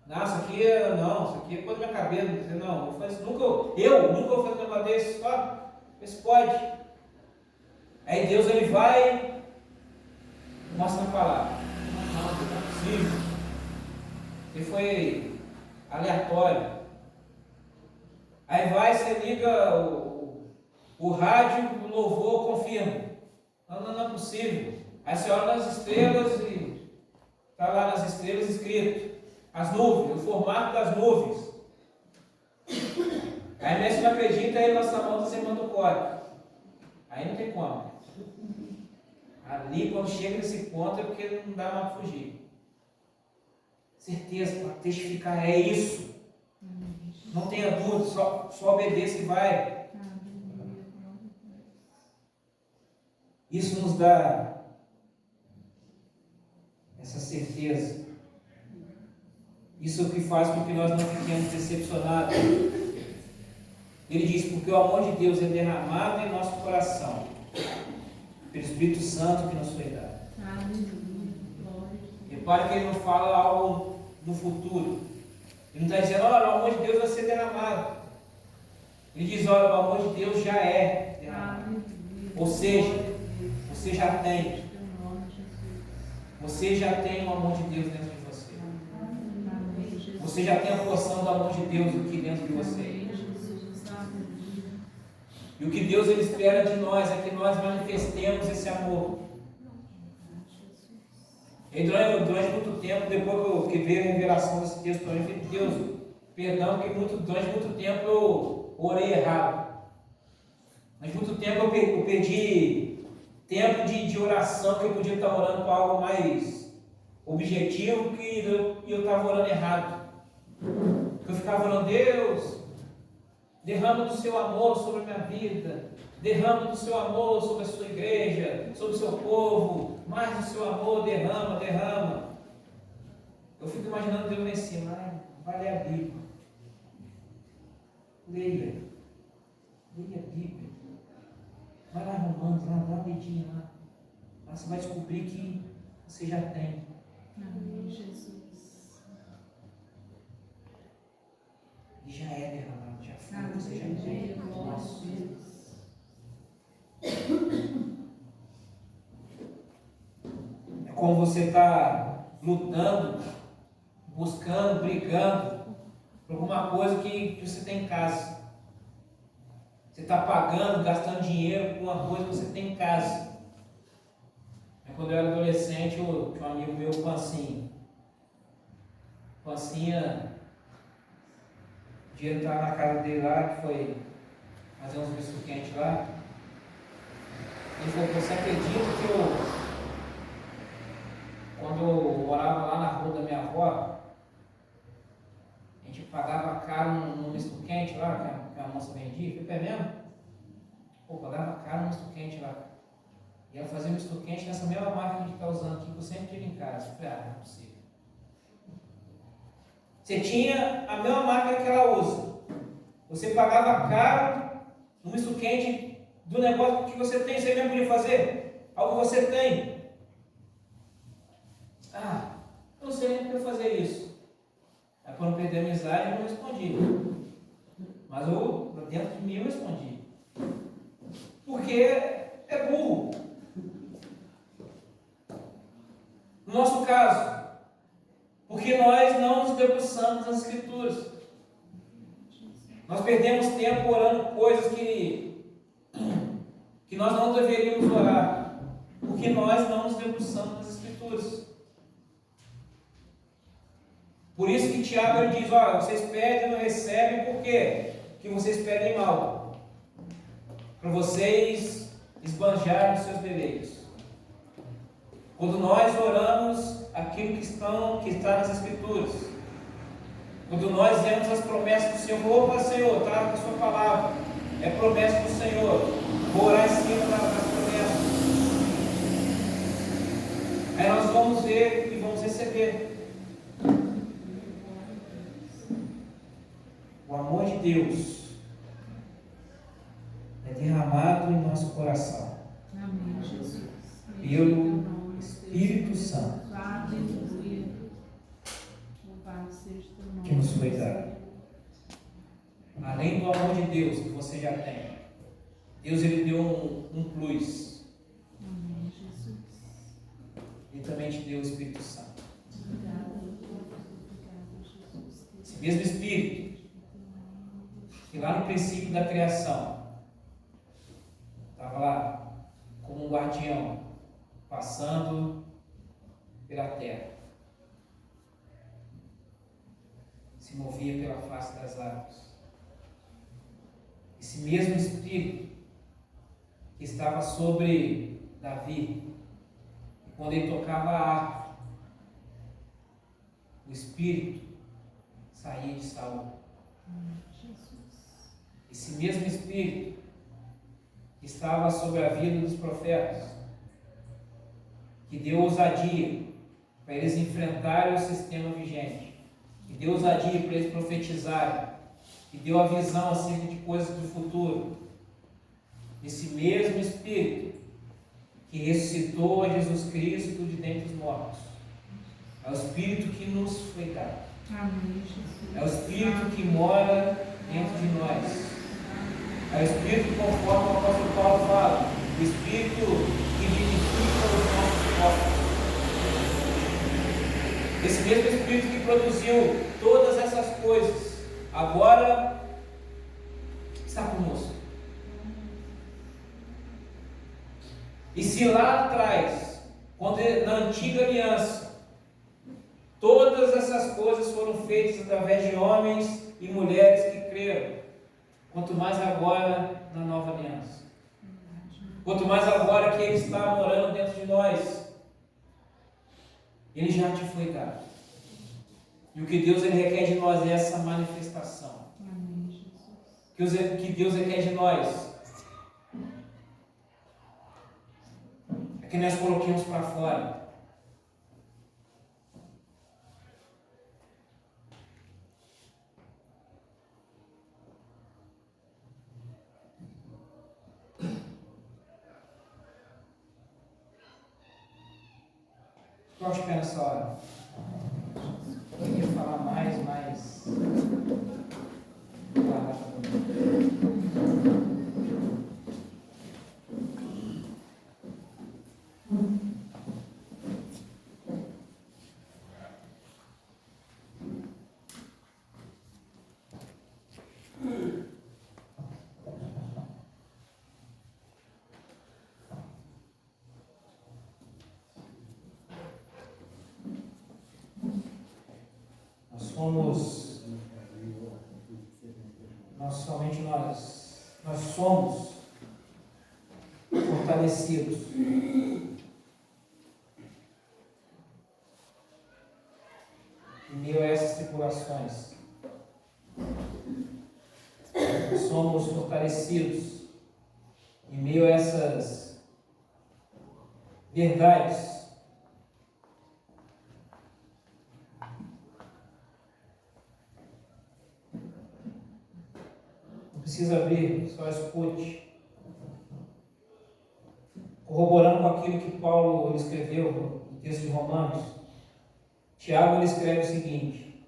Não, isso aqui é coisa da minha cabeça. Não, vou fazer isso. Eu nunca vou fazer um negócio desse, só esse pode. Aí Deus ele vai e mostra a palavra. Não é possível. Ele foi aleatório. Aí vai, você liga o rádio, o louvor, confirma. Não é possível. Aí você olha nas estrelas e está lá nas estrelas escrito. As nuvens, o formato das nuvens. Aí você não acredita, aí nossa mão você manda o código. Aí não tem como. Ali quando chega nesse ponto é porque não dá mais para fugir. Certeza, para testificar, é isso. Não tenha dúvida, só obedeça e vai. Isso nos dá essa certeza. Isso é o que faz com que nós não fiquemos decepcionados. Ele diz, porque o amor de Deus é derramado em nosso coração, pelo Espírito Santo que nos foi dado. Repare que ele não fala algo no futuro. Ele não está dizendo, olha, o amor de Deus vai ser derramado. Ele diz, olha, o amor de Deus já é derramado. Ou seja, você já tem. Você já tem o amor de Deus dentro de você. Você já tem a porção do amor de Deus aqui dentro de você. E o que Deus ele espera de nós é que nós manifestemos esse amor. E durante muito tempo, depois que veio a revelação desse texto para mim, eu falei, Deus, perdão, porque durante muito tempo eu orei errado. Durante muito tempo eu perdi tempo de oração, que eu podia estar orando para algo mais objetivo, que eu estava orando errado. Eu ficava orando, Deus, derrama do seu amor sobre a minha vida, derrama do seu amor sobre a sua igreja, sobre o seu povo, mais do seu amor, derrama. Eu fico imaginando Deus lá em cima, vai ler a Bíblia. Leia a Bíblia. Vai lá Romanos, dá uma medinha lá. Você vai descobrir que você já tem. Amém, Jesus. E já é derramado, já foi, você já tem. Nossa. É como você está lutando, buscando, brigando por alguma coisa que você tem em casa. Você está pagando, gastando dinheiro por uma coisa que você tem em casa. Quando eu era adolescente, eu tinha um amigo meu, Pancinha. Pancinha, um dia ele estava na casa dele lá, que foi fazer uns misto quente lá. Ele falou, você acredita que quando eu morava lá na rua da minha avó, a gente pagava caro num misto quente lá, que a moça vendia? Eu falei, é mesmo? Pô, pagava caro no misto quente lá. E ela fazia misto quente nessa mesma marca que a gente está usando aqui, que eu sempre tive em casa. Eu falei, não é possível. Você tinha a mesma marca que ela usa. Você pagava caro no misto quente do negócio que você tem, você mesmo podia fazer. Algo que você tem. Eu não sei nem como fazer isso. Aí quando eu perdi a amizade, eu não respondi. Mas dentro de mim eu respondi. Porque é burro. No nosso caso, porque nós não nos debruçamos nas Escrituras. Nós perdemos tempo orando coisas que nós não deveríamos orar, porque nós não nos debruçamos nas Escrituras. Por isso que Tiago ele diz, vocês pedem e não recebem, por quê? Porque vocês pedem mal, para vocês esbanjarem os seus deleitos. Quando nós oramos aquilo que está nas Escrituras, quando nós vemos as promessas do Senhor, opa Senhor, está na sua palavra, é promessa do Senhor, vou orar em cima das promessas. Aí nós vamos ver e vamos receber. Deus é derramado em nosso coração Amém, Jesus. pelo Espírito Santo Aleluia. Louvado seja o teu nome. que nos foi dado. Além do amor de Deus que você já tem, Deus ele deu um plus. Amém, Jesus. E também te deu o Espírito Santo. Obrigada, Jesus. Esse mesmo Espírito que lá no princípio da criação estava lá como um guardião passando pela terra, se movia pela face das águas. Esse mesmo Espírito que estava sobre Davi, e quando ele tocava a harpa, o Espírito saía de Saul. Esse mesmo Espírito que estava sobre a vida dos profetas, que deu ousadia para eles enfrentarem o sistema vigente, que deu ousadia para eles profetizarem, que deu a visão acerca de coisas do futuro. Esse mesmo Espírito que ressuscitou a Jesus Cristo de dentre os mortos, é o Espírito que nos foi dado. Amém, Jesus. É o Espírito que mora dentro de nós. É o Espírito, conforme o apóstolo Paulo fala, o Espírito que vivifica os nossos corpos. Esse mesmo Espírito que produziu todas essas coisas, agora está conosco. E se lá atrás, na antiga aliança, todas essas coisas foram feitas através de homens e mulheres que creram, quanto mais agora na nova aliança. Quanto mais agora que Ele está morando dentro de nós, Ele já te foi dado. E o que Deus ele requer de nós é essa manifestação. Amém, Jesus. Que Deus requer de nós é que nós coloquemos para fora. Eu acho que é nessa hora. Eu queria falar mais, mas. Nós somos fortalecidos em meio a essas tribulações. Nós somos fortalecidos em meio a essas verdades. Precisa abrir, só escute. Corroborando com aquilo que Paulo escreveu no texto de Romanos, Tiago ele escreve o seguinte: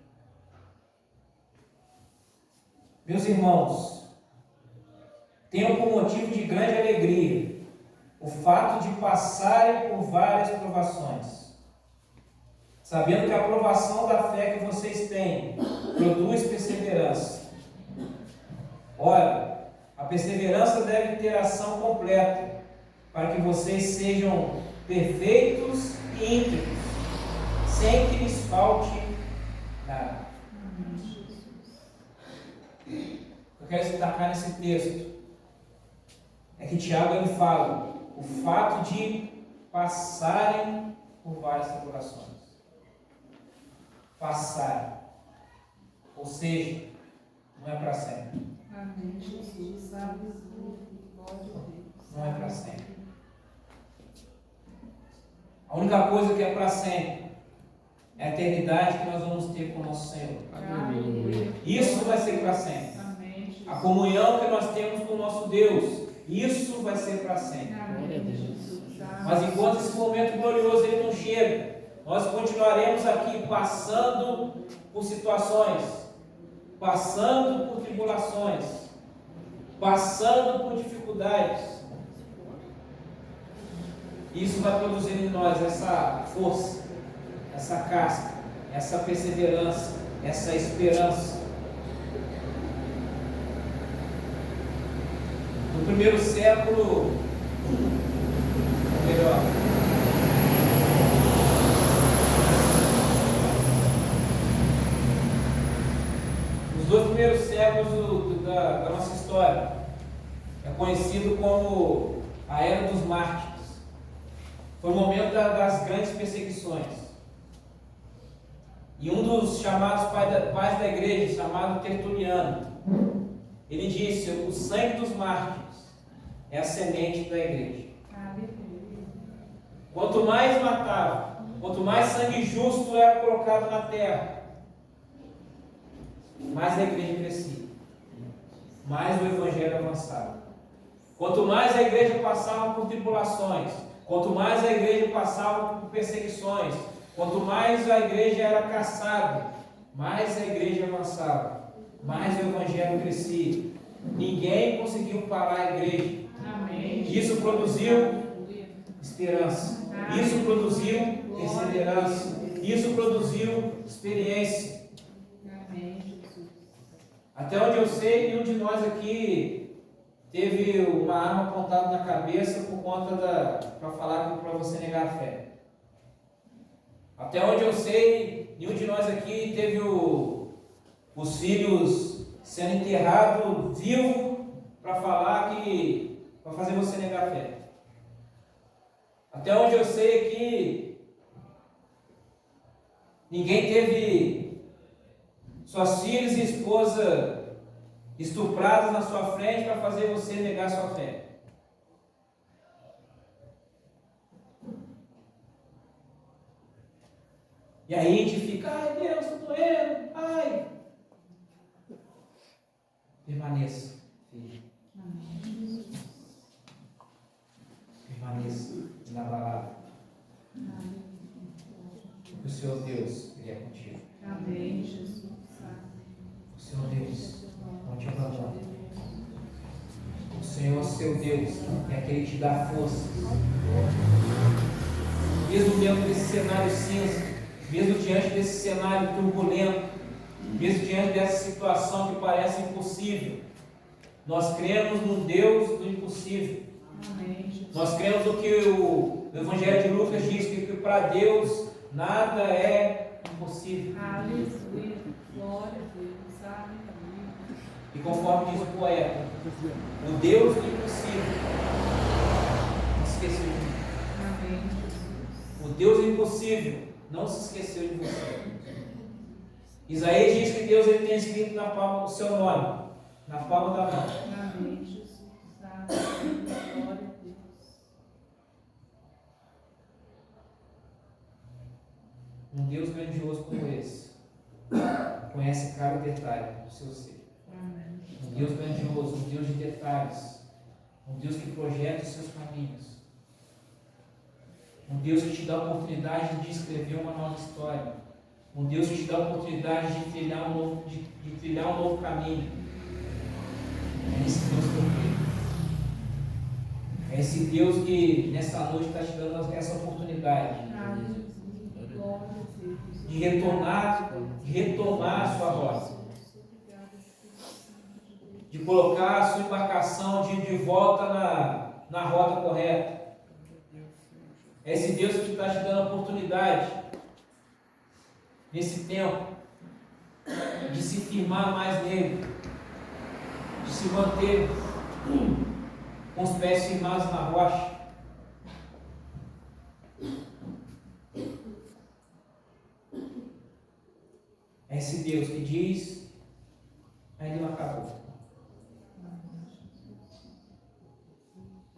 meus irmãos, tenham por motivo de grande alegria o fato de passarem por várias provações, sabendo que a provação da fé que vocês têm produz perseverança. Ora, a perseverança deve ter ação completa, para que vocês sejam perfeitos e íntegros, sem que lhes falte nada. Eu quero destacar nesse texto é que Tiago ele fala o fato de passarem por várias tribulações. Passar, ou seja, não é para sempre. Amém, Jesus. Aleluia. Glória a Deus. Não é para sempre. A única coisa que é para sempre é a eternidade que nós vamos ter com o nosso Senhor. Aleluia. Isso vai ser para sempre. Amém. A comunhão que nós temos com o nosso Deus, isso vai ser para sempre. Mas enquanto esse momento glorioso ele não chega, nós continuaremos aqui passando por situações, passando por tribulações, passando por dificuldades. Isso vai produzir em nós essa força, essa casca, essa perseverança, essa esperança. No primeiro século, ou melhor, nos 2 primeiros séculos da nossa história, é conhecido como a Era dos Mártires. Foi o momento das grandes perseguições. E um dos chamados pais da igreja, chamado Tertuliano, ele disse: o sangue dos mártires é a semente da igreja. Quanto mais matava, quanto mais sangue justo era colocado na terra, mais a igreja crescia, mais o evangelho avançava. Quanto mais a igreja passava por tribulações, quanto mais a igreja passava por perseguições, quanto mais a igreja era caçada, mais a igreja avançava, mais o evangelho crescia. Ninguém conseguiu parar a igreja. Amém. Isso produziu esperança. Isso produziu perseverança. Isso produziu experiência. Até onde eu sei, nenhum de nós aqui teve uma arma apontada na cabeça por conta para falar para você negar a fé. Até onde eu sei, nenhum de nós aqui teve os filhos sendo enterrado vivo para para fazer você negar a fé. Até onde eu sei aqui, ninguém teve suas filhas e esposa estupradas na sua frente para fazer você negar sua fé. E aí a gente fica: ai Deus, estou doendo, ai. Permaneça, filho. Permaneça inabalável. O Senhor Deus, Ele é contigo. Amém, Jesus. O Senhor Deus não te abandona. O Senhor, seu Deus, é aquele que te dá força. Mesmo dentro desse cenário cinza, mesmo diante desse cenário turbulento, mesmo diante dessa situação que parece impossível, nós cremos no Deus do impossível. Amém. Nós cremos no que o Evangelho de Lucas diz, que para Deus nada é impossível. Aleluia. Glória a Deus. Aleluia. E conforme diz o poeta, o Deus do impossível não se esqueceu de mim. Amém, Jesus. O Deus do impossível não se esqueceu de você. Isaías diz que Deus ele tem escrito na palma o seu nome, na palma da mão. Amém, Jesus. Glória a Deus. Um Deus grandioso como esse conhece cada detalhe do seu ser. Amém. Um Deus grandioso, um Deus de detalhes, um Deus que projeta os seus caminhos, um Deus que te dá a oportunidade de escrever uma nova história, um Deus que te dá a oportunidade de trilhar um novo caminho. É esse Deus que eu creio. É esse Deus que nessa noite está te dando essa oportunidade de retomar a sua rota, de colocar a sua embarcação de volta na rota correta. É esse Deus que está te dando a oportunidade, nesse tempo, de se firmar mais nele, de se manter com os pés firmados na rocha. É esse Deus que diz: ainda não acabou.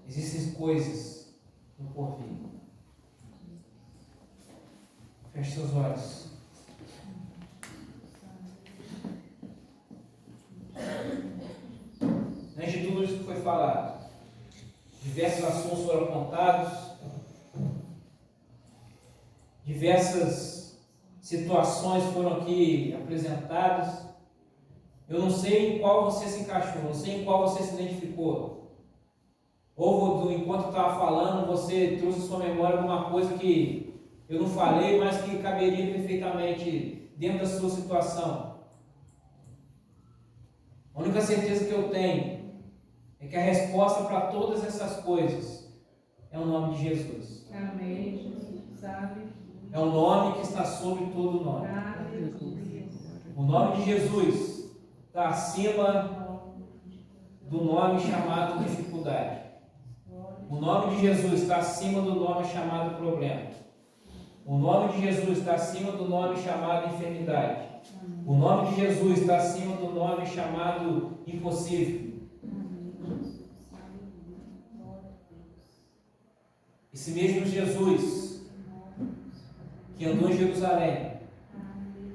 Existem coisas no porvir. Feche seus olhos. falado. Diversos assuntos foram apontados, diversas situações foram aqui apresentadas. Eu não sei em qual você se encaixou, não sei em qual você se identificou. Ou enquanto eu estava falando, você trouxe à sua memória alguma coisa que eu não falei, mas que caberia perfeitamente dentro da sua situação. A única certeza que eu tenho é que a resposta para todas essas coisas é o nome de Jesus. Amém, Jesus. Aleluia. É o nome que está sobre todo nome. Aleluia. O nome de Jesus está acima do nome chamado dificuldade. O nome de Jesus está acima do nome chamado problema. O nome de Jesus está acima do nome chamado enfermidade. O nome de Jesus está acima do nome chamado impossível. Esse mesmo Jesus que andou em Jerusalém,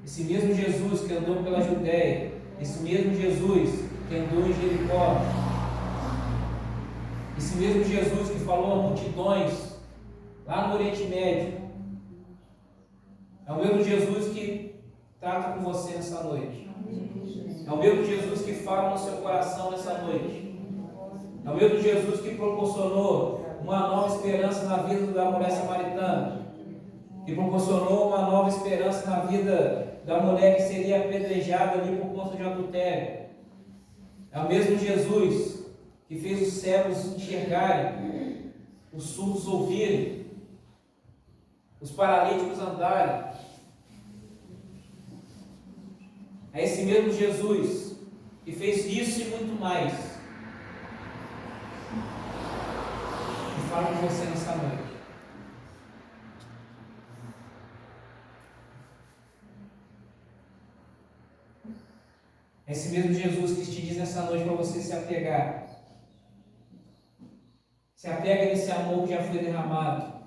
esse mesmo Jesus que andou pela Judéia, esse mesmo Jesus que andou em Jericó, esse mesmo Jesus que falou a multidões lá no Oriente Médio, é o mesmo Jesus que trata com você nessa noite. É o mesmo Jesus que fala no seu coração nessa noite. É o mesmo Jesus que proporcionou uma nova esperança na vida da mulher samaritana, que proporcionou uma nova esperança na vida da mulher que seria apedrejada ali por conta de adultério. É o mesmo Jesus que fez os cegos enxergarem, os surdos ouvirem, os paralíticos andarem. É esse mesmo Jesus que fez isso e muito mais, que fala com você nessa noite. É esse mesmo Jesus que te diz nessa noite para você se apegar. Se apega nesse amor que já foi derramado.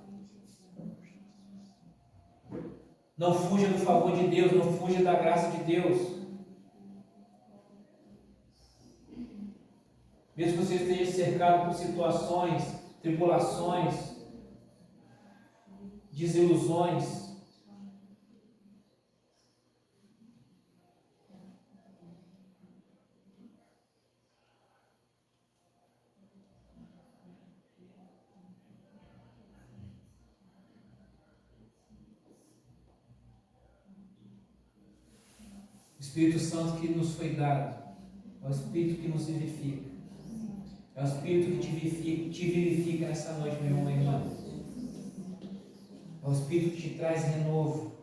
Não fuja do favor de Deus, não fuja da graça de Deus. Mesmo que você esteja cercado por situações, tribulações, desilusões, o Espírito Santo que nos foi dado é o Espírito que nos vivifica. É o Espírito que te vivifica nessa noite, meu irmão e minha irmã. É o Espírito que te traz renovo.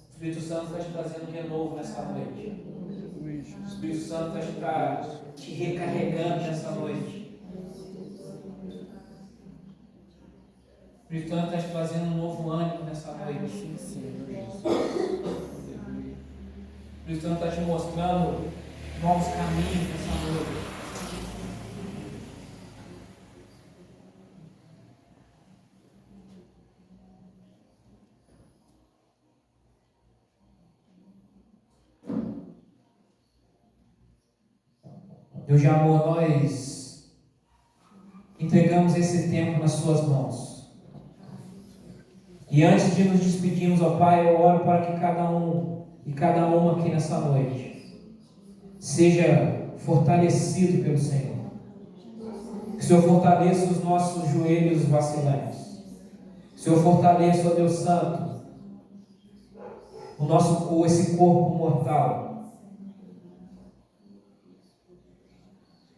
O Espírito Santo está te trazendo renovo nessa noite. O Espírito Santo está te recarregando nessa noite. O Espírito Santo está te trazendo um novo ânimo nessa noite. O Espírito Santo está te mostrando novos caminhos nessa noite. Deus de amor, nós entregamos esse tempo nas suas mãos. E antes de nos despedirmos, ó Pai, eu oro para que cada um e cada uma aqui nessa noite seja fortalecido pelo Senhor. Que o Senhor fortaleça os nossos joelhos vacilantes. Que o Senhor fortaleça, ó Deus Santo, esse corpo mortal.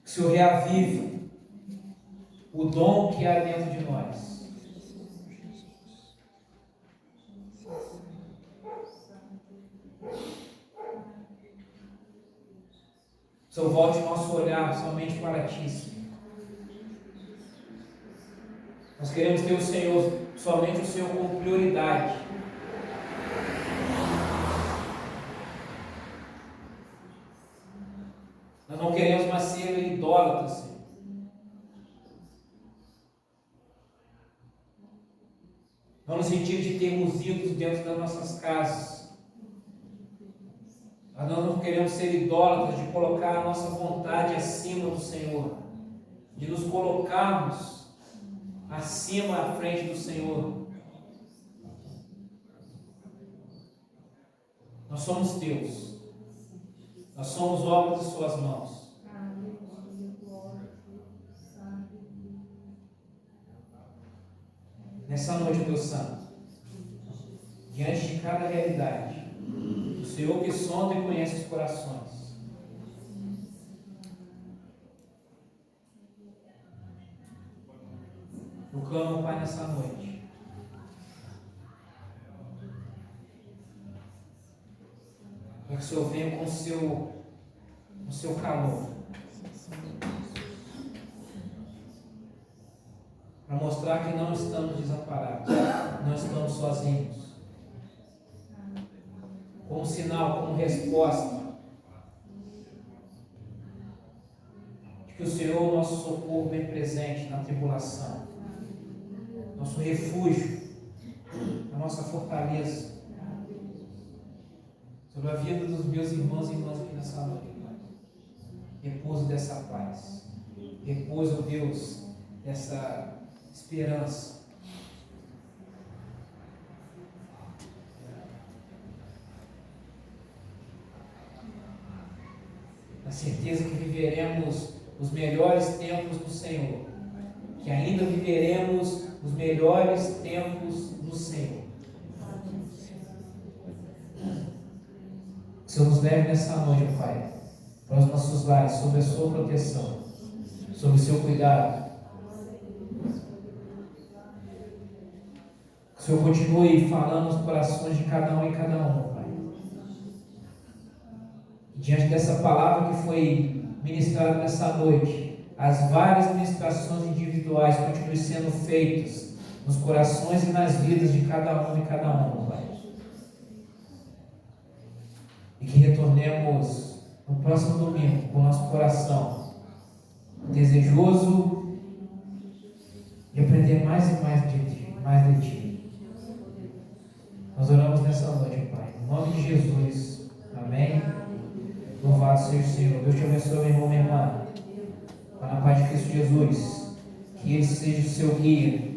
Que o Senhor reavive o dom que há dentro de nós. Senhor, volte o nosso olhar somente para Ti, Senhor. Nós queremos ter o Senhor, somente o Senhor como prioridade. Nós não queremos mais ser idólatras, Senhor. Não no sentido de termos ídolos dentro das nossas casas, Nós não queremos ser idólatras de colocar a nossa vontade acima do Senhor, de nos colocarmos acima à frente do Senhor. Nós somos teus, nós somos obras de suas mãos. Nessa noite, Deus Santo, diante de cada realidade, o Senhor que sonda e conhece os corações, eu clamo, Pai, nessa noite, para que o Senhor venha com o seu calor, para mostrar que não estamos desamparados, não estamos sozinhos. Como sinal, como resposta de que o Senhor, o nosso socorro, bem presente na tribulação, nosso refúgio, a nossa fortaleza, sobre a vida dos meus irmãos e irmãs aqui nessa noite. Repouso dessa paz, repouso, Deus, dessa esperança. Na certeza que viveremos os melhores tempos do Senhor, que ainda viveremos os melhores tempos do Senhor. Que o Senhor nos leve nessa noite, Pai, para os nossos lares, sob a sua proteção, sob o seu cuidado. Que o Senhor continue falando nos corações de cada um e cada um, Pai. E diante dessa palavra que foi ministrada nessa noite, as várias ministrações individuais continuem sendo feitas nos corações e nas vidas de cada um e cada um, Pai. E que retornemos no próximo domingo com o nosso coração desejoso de aprender mais e mais de Ti, mais de Ti. Nós oramos nessa noite, Pai, em nome de Jesus. Amém. Louvado seja o Senhor. Deus te abençoe, meu irmão, minha irmã. Na paz de Cristo Jesus. Que Ele seja o seu guia,